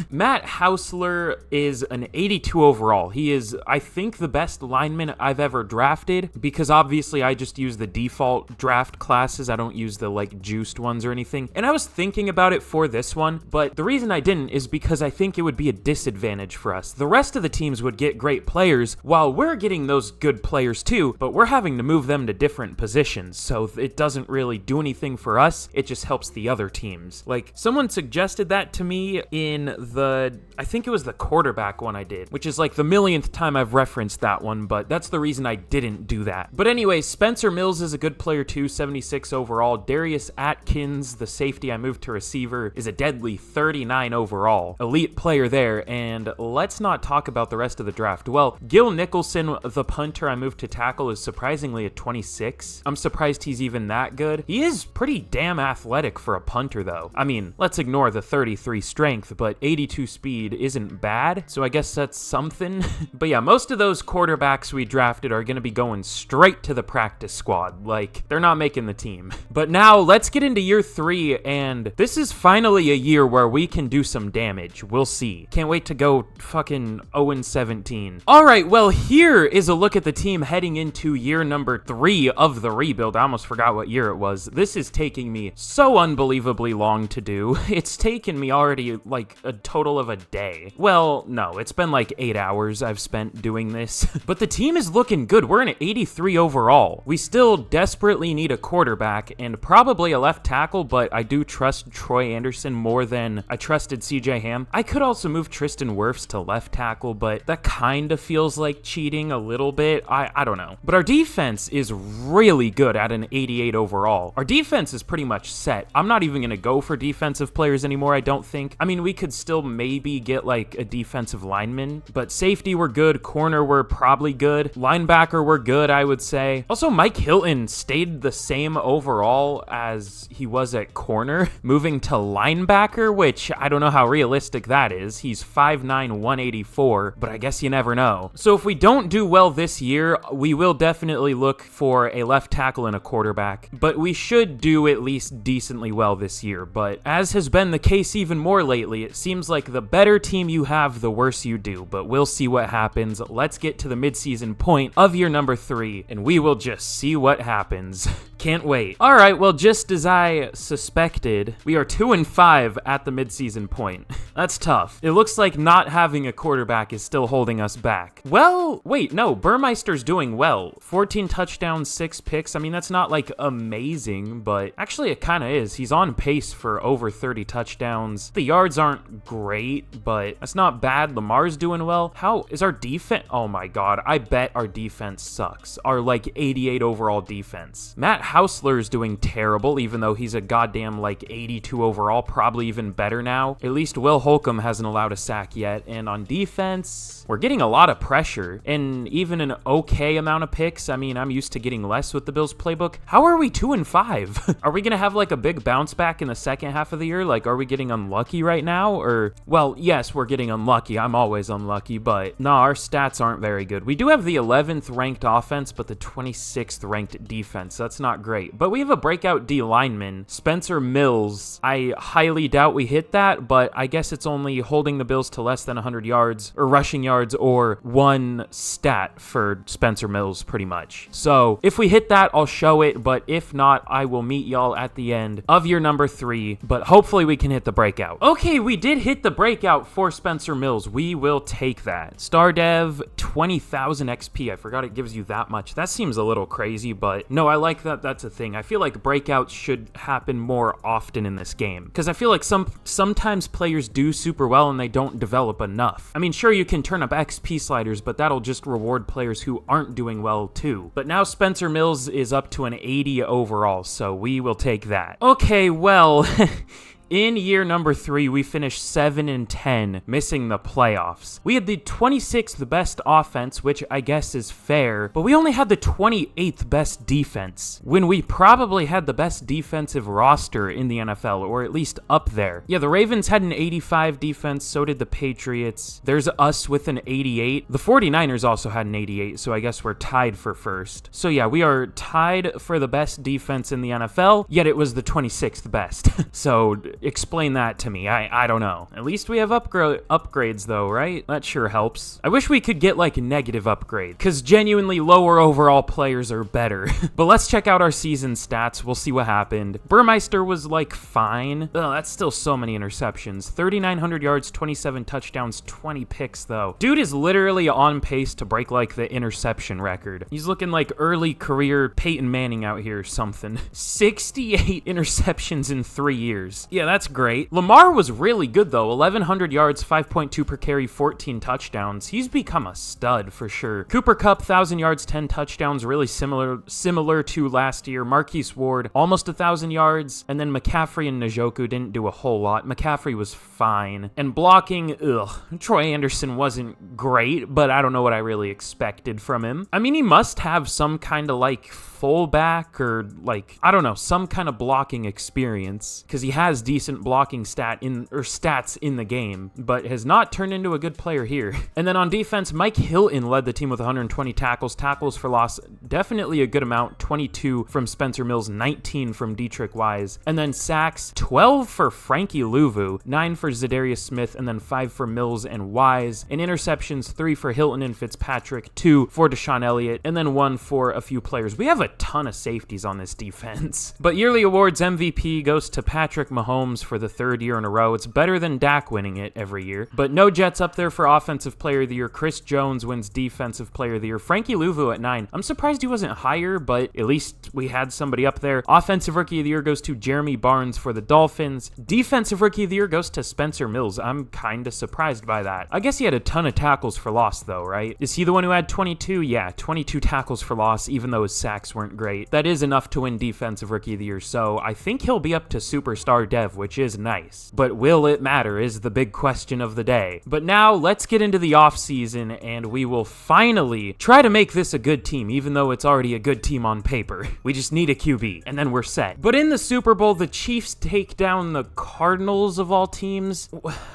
Matt Hausler is an 82 overall. He is, I think, the best lineman I've ever drafted, because obviously I just use the default draft classes. I don't use the like juiced ones or anything. And I was thinking about it for this one, but the reason I didn't is because I think it would be a disadvantage for us. The rest of the teams would get great players while we're getting those good players too, but we're having to move them to different positions. So it doesn't really do anything for us. It just helps the other teams. Like, someone suggested that to me in I think it was the quarterback one I did, which is like the millionth time I've referenced that one, but that's the reason I didn't do that. But anyway, Spencer Mills is a good player too, 76 overall. Darius Atkins, the safety I moved to receiver, is a deadly 39 overall. Elite player there, and let's not talk about the rest of the draft. Well, Gil Nicholson, the punter I moved to tackle, is surprisingly a 26. I'm surprised he's even that good. He is pretty damn athletic for a punter though. I mean, let's ignore the 33 strength, but 82 speed isn't bad, so I guess that's something. But yeah, most of those quarterbacks we drafted are going to be going straight to the practice squad. Like, they're not making the team. But now, let's get into year 3, and this is finally a year where we can do some damage. We'll see. Can't wait to go fucking 0-17. Alright, well, here is a look at the team heading into year number 3 of the rebuild. I almost forgot what year it was. This is taking me so unbelievably long to do. It's taken me already, like, a total of a day. Well, no, it's been like 8 hours I've spent doing this. But the team is looking good. We're an 83 overall. We still desperately need a quarterback and probably a left tackle, but I do trust Troy Anderson more than I trusted CJ Ham. I could also move Tristan Wirfs to left tackle, but that kind of feels like cheating a little bit. I don't know. But our defense is really good at an 88 overall. Our defense is pretty much set. I'm not even going to go for defensive players anymore, I don't think. I mean, we could still maybe get like a defensive lineman, but safety we're good, corner we're probably good, linebacker we're good, I would say. Also, Mike Hilton stayed the same overall as he was at corner, moving to linebacker, which I don't know how realistic that is. He's 5'9", 184, but I guess you never know. So if we don't do well this year, we will definitely look for a left tackle and a quarterback, but we should do at least decently well this year. But as has been the case even more lately, it seems like the better team you have, the worse you do, but we'll see what happens. Let's get to the midseason point of year number 3, and we will just see what happens. Can't wait. All right, well, just as I suspected, we are 2-5 at the midseason point. That's tough. It looks like not having a quarterback is still holding us back. Well, wait, no, Burmeister's doing well. 14 touchdowns, 6 picks. I mean, that's not like amazing, but actually it kind of is. He's on pace for over 30 touchdowns. The yards aren't great, but that's not bad. Lamar's doing well. How is our defense? Oh my God, I bet our defense sucks. Our like 88 overall defense. Matt Hausler is doing terrible, even though he's a goddamn like 82 overall, probably even better now. At least Will Holcomb hasn't allowed a sack yet. And on defense, we're getting a lot of pressure and even an okay amount of picks. I mean, I'm used to getting less with the Bills playbook. How are we 2-5? Are we going to have like a big bounce back in the second half of the year? Like, are we getting unlucky right now? Or, well, yes, we're getting unlucky. I'm always unlucky, but no, our stats aren't very good. We do have the 11th ranked offense, but the 26th ranked defense. That's not great. But we have a breakout D lineman, Spencer Mills. I highly doubt we hit that, but I guess it's only holding the Bills to less than 100 yards or rushing yards or one stat for Spencer Mills pretty much. So if we hit that, I'll show it, but if not, I will meet y'all at the end of year number 3, but hopefully we can hit the breakout. Okay, we did hit the breakout for Spencer Mills. We will take that. Star Dev, 20,000 XP. I forgot it gives you that much. That seems a little crazy, but no, I like that. That's a thing. I feel like breakouts should happen more often in this game because I feel like sometimes players do super well and they don't develop enough. I mean, sure, you can turn up XP sliders, but that'll just reward players who aren't doing well too. But now Spencer Mills is up to an 80 overall, so we will take that. Okay, well, in year number 3, we finished 7-10, missing the playoffs. We had the 26th best offense, which I guess is fair, but we only had the 28th best defense, when we probably had the best defensive roster in the NFL, or at least up there. Yeah, the Ravens had an 85 defense, so did the Patriots. There's us with an 88. The 49ers also had an 88, so I guess we're tied for first. So yeah, we are tied for the best defense in the NFL, yet it was the 26th best. So explain that to me. I don't know. At least we have upgrades though, right? That sure helps. I wish we could get like negative upgrades, because genuinely lower overall players are better. But let's check out our season stats. We'll see what happened. Burmeister was like fine. Oh, that's still so many interceptions. 3,900 yards, 27 touchdowns, 20 picks though. Dude is literally on pace to break like the interception record. He's looking like early career Peyton Manning out here or something. 68 interceptions in 3 years. Yeah, that's great. Lamar was really good though. 1,100 yards, 5.2 per carry, 14 touchdowns. He's become a stud for sure. Cooper Kupp, 1,000 yards, 10 touchdowns, really similar to last year. Marquise Ward, almost 1,000 yards. And then McCaffrey and Njoku didn't do a whole lot. McCaffrey was fine. And blocking, Troy Anderson wasn't great, but I don't know what I really expected from him. I mean, he must have some kind of like fullback or like, I don't know, some kind of blocking experience, because he has decent blocking stats in the game, but has not turned into a good player here. And then on defense, Mike Hilton led the team with 120 tackles for loss, definitely a good amount. 22 from Spencer Mills, 19 from Dietrich Wise, and then sacks, 12 for Frankie Louvu, 9 for Zadarius Smith, and then 5 for Mills and Wise. And interceptions, 3 for Hilton and Fitzpatrick, 2 for Deshaun Elliott, and then 1 for a few players. We have a ton of safeties on this defense. But yearly awards MVP goes to Patrick Mahomes for the 3rd year in a row. It's better than Dak winning it every year. But no Jets up there for Offensive Player of the Year. Chris Jones wins Defensive Player of the Year. Frankie Louvu at 9. I'm surprised he wasn't higher, but at least we had somebody up there. Offensive Rookie of the Year goes to Jeremy Barnes for the Dolphins. Defensive Rookie of the Year goes to Spencer Mills. I'm kind of surprised by that. I guess he had a ton of tackles for loss though, right? Is he the one who had 22? Yeah, 22 tackles for loss, even though his sacks weren't great. That is enough to win Defensive Rookie of the Year, so I think he'll be up to Superstar Dev, which is nice. But will it matter is the big question of the day. But now let's get into the offseason, and we will finally try to make this a good team, even though it's already a good team on paper. We just need a QB, and then we're set. But in the Super Bowl, the Chiefs take down the Cardinals of all teams.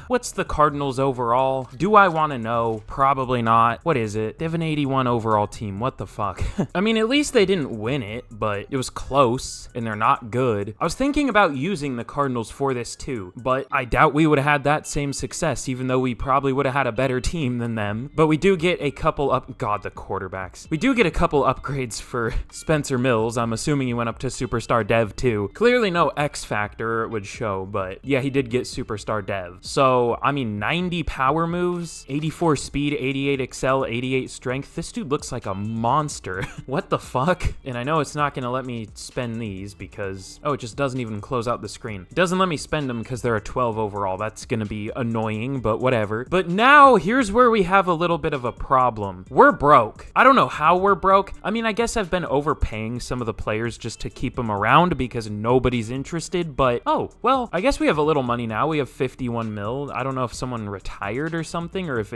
What's the Cardinals overall? Do I want to know? Probably not. What is it? They have an 81 overall team. What the fuck? I mean, at least they didn't win it, but it was close, and they're not good. I was thinking about using the Cardinals tackles for this too, but I doubt we would have had that same success, even though we probably would have had a better team than them. But we do get a couple the quarterbacks. We do get a couple upgrades for Spencer Mills. I'm assuming he went up to Superstar Dev too. Clearly no X Factor would show, but yeah, he did get Superstar Dev. So, I mean, 90 power moves, 84 speed, 88 excel, 88 strength. This dude looks like a monster. What the fuck? And I know it's not gonna let me spend these because, oh, it just doesn't even close out the screen. It doesn't let me spend them because they're a 12 overall. That's gonna be annoying, but whatever. But now, here's where we have a little bit of a problem. We're broke. I don't know how we're broke. I mean, I guess I've been overpaying some of the players just to keep them around because nobody's interested, but oh, well, I guess we have a little money now. We have 51 mil. I don't know if someone retired or something, or if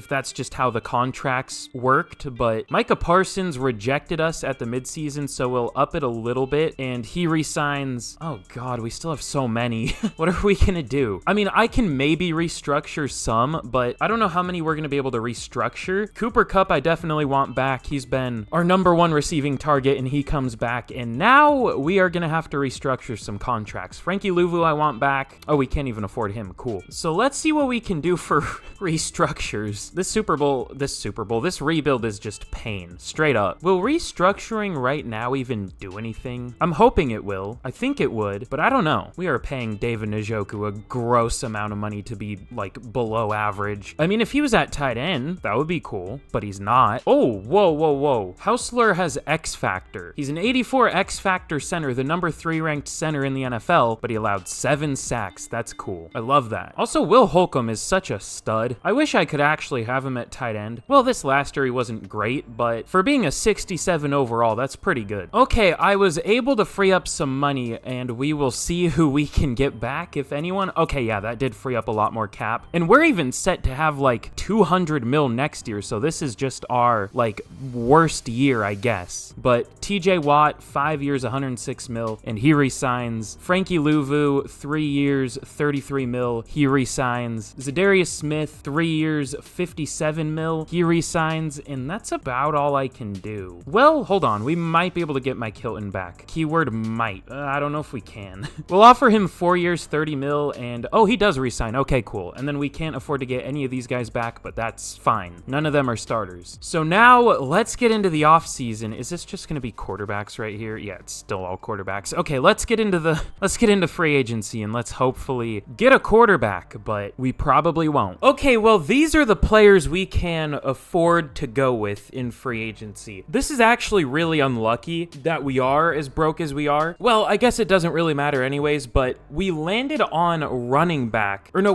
that's just how the contracts worked, but Micah Parsons rejected us at the midseason, so we'll up it a little bit, and he resigns. Oh god, we still have so many. What are we gonna do? I mean, I can maybe restructure some, but I don't know how many we're gonna be able to restructure. Cooper Kupp, I definitely want back. He's been our #1 receiving target, and he comes back, and now we are gonna have to restructure some contracts. Frankie Louvu, I want back. Oh, we can't even afford him. Cool. So let's see what we can do for restructures. This rebuild is just pain. Straight up. Will restructuring right now even do anything? I'm hoping it will. I think it would, but I don't know. We are paying David Njoku a gross amount of money to be, like, below average. I mean, if he was at tight end, that would be cool, but he's not. Oh, whoa. Hausler has X Factor. He's an 84 X Factor center, the #3 ranked center in the NFL, but he allowed 7 sacks. That's cool. I love that. Also, Will Holcomb is such a stud. I wish I could actually have him at tight end. Well, this last year he wasn't great, but for being a 67 overall, that's pretty good. Okay, I was able to free up some money, and we will see who we can get back, if anyone. Okay, yeah, that did free up a lot more cap. And we're even set to have, like, 200 mil next year, so this is just our, like, worst year, I guess. But TJ Watt, 5 years, 106 mil, and he resigns. Frankie Louvu, 3 years, 33 mil, he resigns. Zadarius Smith, 3 years, 57 mil, he resigns, and that's about all I can do. Well, hold on, we might be able to get Mike Hilton back. Keyword might. I don't know if we can. We'll offer him 4 years, 30 mil, and oh, he does resign. Okay, cool. And then we can't afford to get any of these guys back, but that's fine. None of them are starters. So now let's get into the offseason. Is this just gonna be quarterbacks right here? Yeah, it's still all quarterbacks. Okay, let's get into free agency, and let's hopefully get a quarterback, but we probably won't. Okay, well, these are the players we can afford to go with in free agency. This is actually really unlucky that we are as broke as we are. Well, I guess it doesn't really matter anyways, but we landed on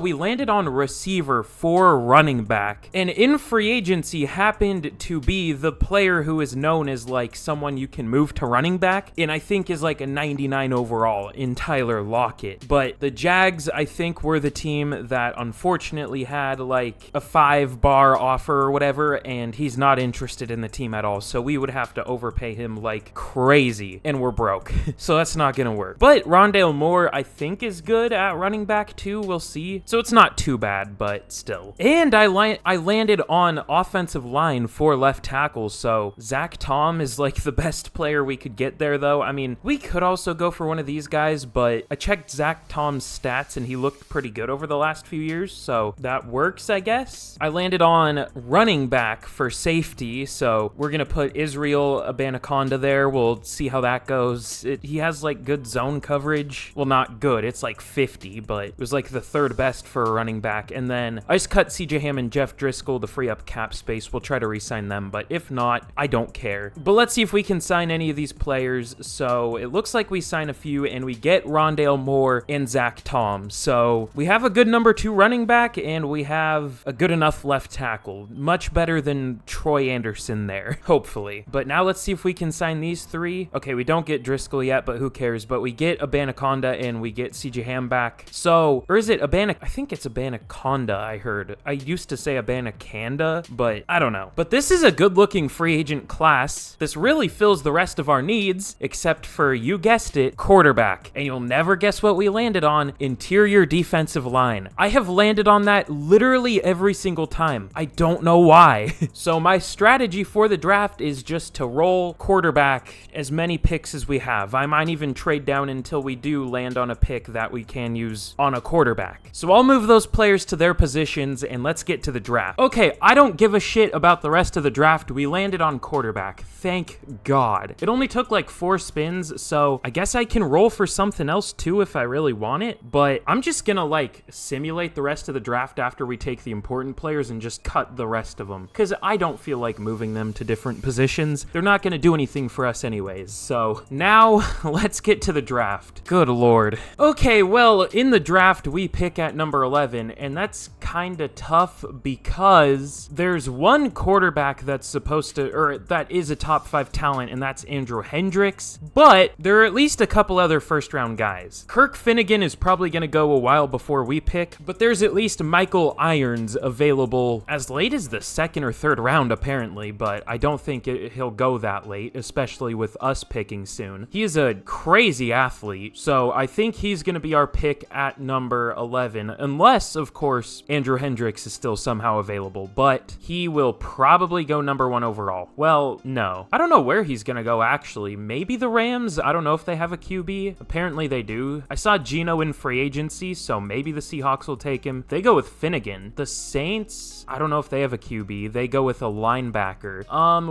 we landed on receiver for running back, and in free agency happened to be the player who is known as, like, someone you can move to running back, and I think is like a 99 overall in Tyler Lockett. But the Jags, I think, were the team that unfortunately had, like, a 5-bar offer or whatever, and he's not interested in the team at all, so we would have to overpay him like crazy, and we're broke. So that's not gonna work. But Rondale Moore, I think, is good at running back too. We'll see. So it's not too bad, but still. And I landed on offensive line for left tackle, so Zach Tom is, like, the best player we could get there, though. I mean, we could also go for one of these guys, but I checked Zach Tom's stats, and he looked pretty good over the last few years, so that works, I guess. I landed on running back for safety, so we're gonna put Israel Abanaconda there. We'll see how that goes. He has, like, good zone coverage. Well, not good. It's like 50, but it was, like, the 3rd best for a running back. And then I just cut CJ Ham and Jeff Driscoll to free up cap space. We'll try to re-sign them, but if not, I don't care. But let's see if we can sign any of these players. So it looks like we sign a few, and we get Rondale Moore and Zach Tom. So we have a good #2 running back, and we have a good enough left tackle. Much better than Troy Anderson there, hopefully. But now let's see if we can sign these 3. Okay, we don't get Driscoll yet, but who cares? But we get Abanaconda, and we get CJ Ham back. So, or is it I think it's Abanaconda, I heard. I used to say Abanacanda, but I don't know. But this is a good-looking free agent class. This really fills the rest of our needs, except for, you guessed it, quarterback. And you'll never guess what we landed on: interior defensive line. I have landed on that literally every single time. I don't know why. So my strategy for the draft is just to roll quarterback as many picks as we have. I might even trade down until we do land on a pick that we can use on a quarterback. So I'll move those players to their positions and let's get to the draft. Okay, I don't give a shit about the rest of the draft. We landed on quarterback. Thank God. It only took like 4 spins, so I guess I can roll for something else too if I really want it, but I'm just gonna like simulate the rest of the draft after we take the important players and just cut the rest of them, because I don't feel like moving them to different positions. They're not gonna do anything for us anyways. So now let's get to the draft. Good Lord. Okay, well, in the draft we pick at number 11, and that's kind of tough because there's one quarterback that's supposed to, or that is a top 5 talent, and that's Andrew Hendricks, but there are at least a couple other first round guys. Kirk Finnegan is probably going to go a while before we pick, but there's at least Michael Irons available as late as the 2nd or 3rd round apparently, but I don't think he'll go that late, especially with us picking soon. He is a crazy athlete, so I think he's going to be our pick at number 11, unless, of course, Andrew Hendricks is still somehow available, but he will probably go number 1 overall. Well, no. I don't know where he's going to go, actually. Maybe the Rams? I don't know if they have a QB. Apparently they do. I saw Geno in free agency, so maybe the Seahawks will take him. They go with Finnegan. The Saints, I don't know if they have a QB. They go with a linebacker.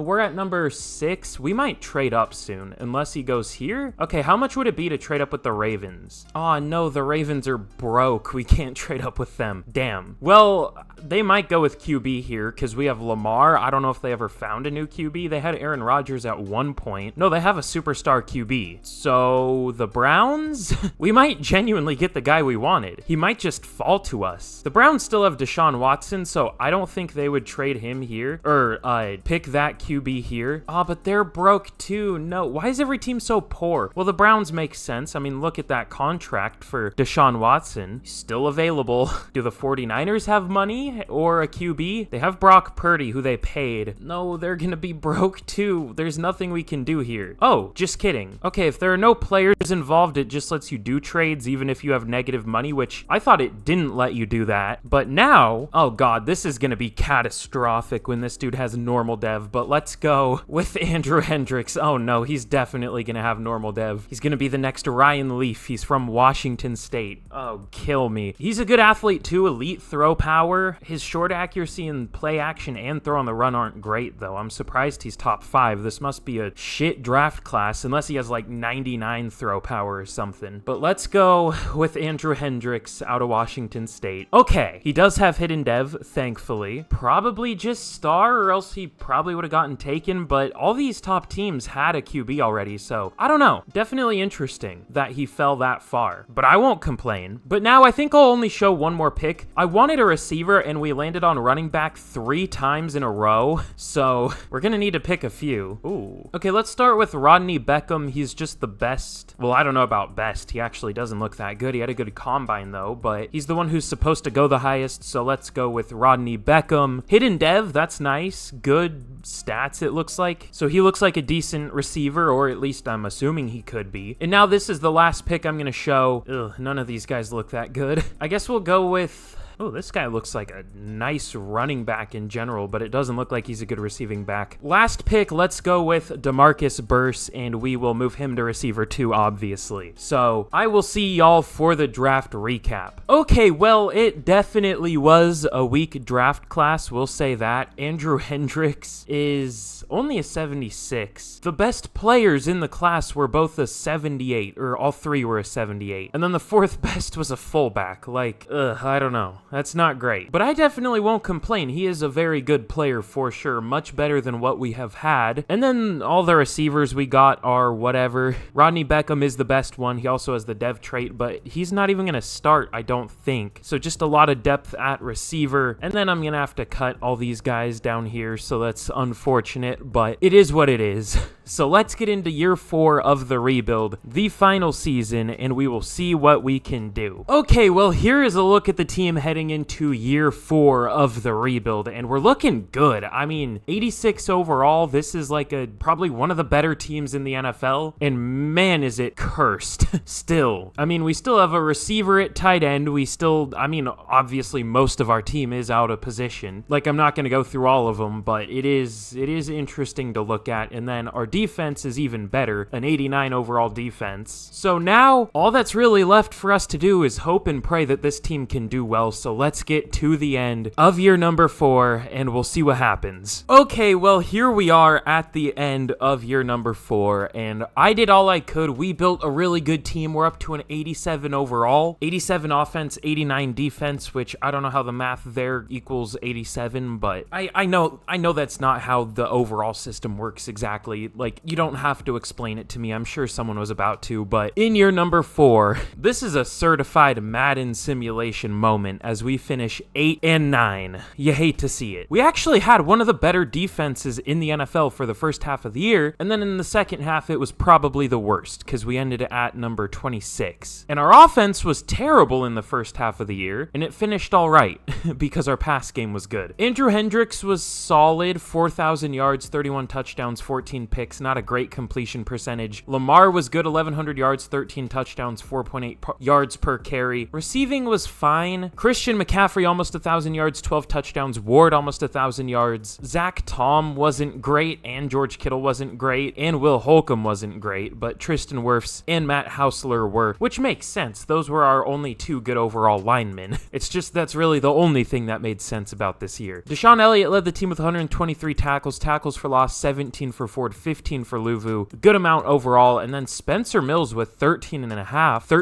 We're at number 6. We might trade up soon, unless he goes here. Okay, how much would it be to trade up with the Ravens? Oh, no, the Ravens are broke. We can't trade up with them. Damn. Well, they might go with QB here, because we have Lamar. I don't know if they ever found a new QB. They had Aaron Rodgers at one point. No, they have a superstar QB. So, the Browns? We might genuinely get the guy we wanted. He might just fall to us. The Browns still have Deshaun Watson, so I don't think they would trade him here, or pick that QB here. Oh, but they're broke too. No, why is every team so poor? Well, the Browns make sense. I mean, look at that contract for Deshaun Watson. He's still available. Do the 49ers have money or a QB? They have Brock Purdy, who they paid. No, they're gonna be broke too. There's nothing we can do here. Oh, just kidding. Okay, if there are no players involved, it just lets you do trades even if you have negative money, which I thought it didn't let you do that. But now, oh god, this is gonna be catastrophic when this dude has normal dev, but let's go with Andrew Hendricks. Oh no, he's definitely gonna have normal dev. He's gonna be the next Ryan Leaf. He's from Washington State. Oh, kill me. He's a good athlete too, elite throw power. His short accuracy and play action and throw on the run aren't great though. I'm surprised he's top 5. This must be a shit draft class unless he has like 99 throw power or something. But let's go with Andrew Hendricks out of Washington State. Okay, he does have hidden dev, thankfully. Probably just star, or else he probably would have gotten taken, but all these top teams had a QB already, so I don't know. Definitely interesting that he fell that far, but I won't complain. But now I think I'll only show one more pick. I wanted a receiver and we landed on running back 3 times in a row, so we're gonna need to pick a few. Ooh. Okay, let's start with Rodney Beckham. He's just the best. Well, I don't know about best. He actually doesn't look that good. He had a good combine though, but he's the one who's supposed to go the highest, so let's go with Rodney Beckham. Hidden dev, that's nice. Good stats, it looks like. So he looks like a decent receiver, or at least I'm assuming he could be. And now this is the last pick I'm gonna show. Ugh, none of these guys look that good. I guess we'll go with... Oh, this guy looks like a nice running back in general, but it doesn't look like he's a good receiving back. Last pick, let's go with DeMarcus Burse, and we will move him to receiver 2, obviously. So, I will see y'all for the draft recap. Okay, well, it definitely was a weak draft class, we'll say that. Andrew Hendricks is only a 76. The best players in the class were both a 78, or all 3 were a 78. And then the 4th best was a fullback. Like, I don't know. That's not great. But I definitely won't complain. He is a very good player for sure. Much better than what we have had. And then all the receivers we got are whatever. Rodney Beckham is the best one. He also has the dev trait, but he's not even going to start, I don't think. So just a lot of depth at receiver. And then I'm going to have to cut all these guys down here, so that's unfortunate, but it is what it is. So let's get into year 4 of the rebuild, the final season, and we will see what we can do. Okay, well, here is a look at the team heading coming into year 4 of the rebuild, and we're looking good. I mean, 86 overall. This is like probably one of the better teams in the NFL, and man, is it cursed still. I mean, we still have a receiver at tight end. Obviously most of our team is out of position. Like, I'm not going to go through all of them, but it is interesting to look at. And then our defense is even better, an 89 overall defense. So now all that's really left for us to do is hope and pray that this team can do well. So let's get to the end of year number 4 and we'll see what happens. Okay, well, here we are at the end of year number 4, and I did all I could. We built a really good team. We're up to an 87 overall, 87 offense, 89 defense, which I don't know how the math there equals 87, but I know that's not how the overall system works exactly. Like, you don't have to explain it to me. I'm sure someone was about to, but in year number 4, this is a certified Madden simulation moment as we finish 8-9. You hate to see it. We actually had one of the better defenses in the NFL for the first half of the year, and then in the second half it was probably the worst because we ended at number 26. And our offense was terrible in the first half of the year, and it finished all right because our pass game was good. Andrew Hendricks was solid, 4,000 yards, 31 touchdowns, 14 picks, not a great completion percentage. Lamar was good, 1,100 yards, 13 touchdowns, 4.8 yards per carry. Receiving was fine. Christian McCaffrey almost 1,000 yards, 12 touchdowns. Ward almost 1,000 yards. Zach Tom wasn't great, and George Kittle wasn't great, and Will Holcomb wasn't great, but Tristan Wirfs and Matt Hausler were, which makes sense. Those were our only 2 good overall linemen. It's just that's really the only thing that made sense about this year. Deshaun Elliott led the team with 123 tackles for loss, 17 for Ford, 15 for Luvu. Good amount overall, and then Spencer Mills with 13 and a half.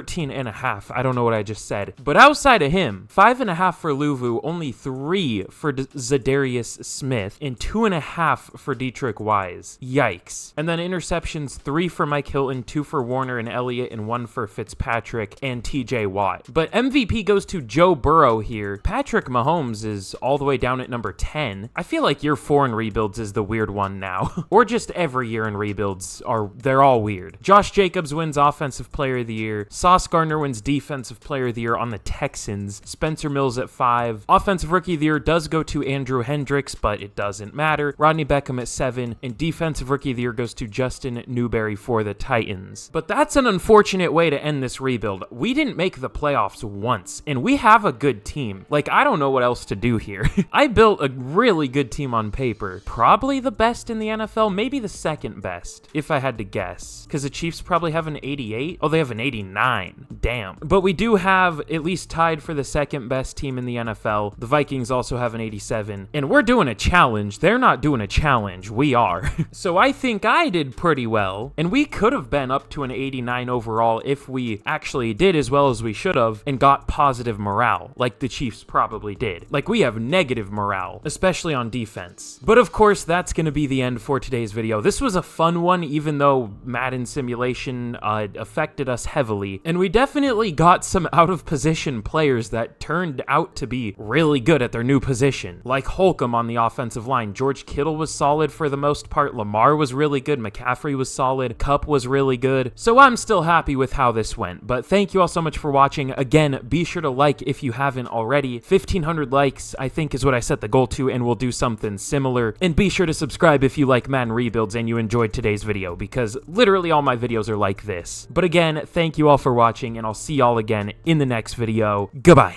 I don't know what I just said. But outside of him, 5.5 for Luvu, only 3 for Zadarius Smith, and 2.5 for Dietrich Wise. Yikes. And then interceptions, 3 for Mike Hilton, 2 for Warner and Elliott, and 1 for Fitzpatrick and TJ Watt. But MVP goes to Joe Burrow here. Patrick Mahomes is all the way down at number 10. I feel like year 4 in rebuilds is the weird one now. Or just every year in rebuilds they're all weird. Josh Jacobs wins Offensive Player of the Year. Sauce Gardner wins Defensive Player of the Year on the Texans. Spencer Mills at 5. Offensive Rookie of the Year does go to Andrew Hendricks, but it doesn't matter. Rodney Beckham at 7. And Defensive Rookie of the Year goes to Justin Newberry for the Titans. But that's an unfortunate way to end this rebuild. We didn't make the playoffs once, and we have a good team. Like, I don't know what else to do here. I built a really good team on paper. Probably the best in the NFL, maybe the second best, if I had to guess. Because the Chiefs probably have an 88. Oh, they have an 89. Damn. But we do have at least tied for the second best team in the NFL. The Vikings also have an 87. And we're doing a challenge. They're not doing a challenge. We are. So I think I did pretty well. And we could have been up to an 89 overall if we actually did as well as we should have and got positive morale, like the Chiefs probably did. Like, we have negative morale, especially on defense. But of course, that's going to be the end for today's video. This was a fun one, even though Madden simulation affected us heavily. And we definitely got some out-of-position players that turned out to be really good at their new position. Like Holcomb on the offensive line. George Kittle was solid for the most part. Lamar was really good. McCaffrey was solid. Kupp was really good. So I'm still happy with how this went. But thank you all so much for watching. Again, be sure to like if you haven't already. 1,500 likes, I think, is what I set the goal to, and we'll do something similar. And be sure to subscribe if you like Madden rebuilds and you enjoyed today's video, because literally all my videos are like this. But again, thank you all for watching, and I'll see y'all again in the next video. Goodbye.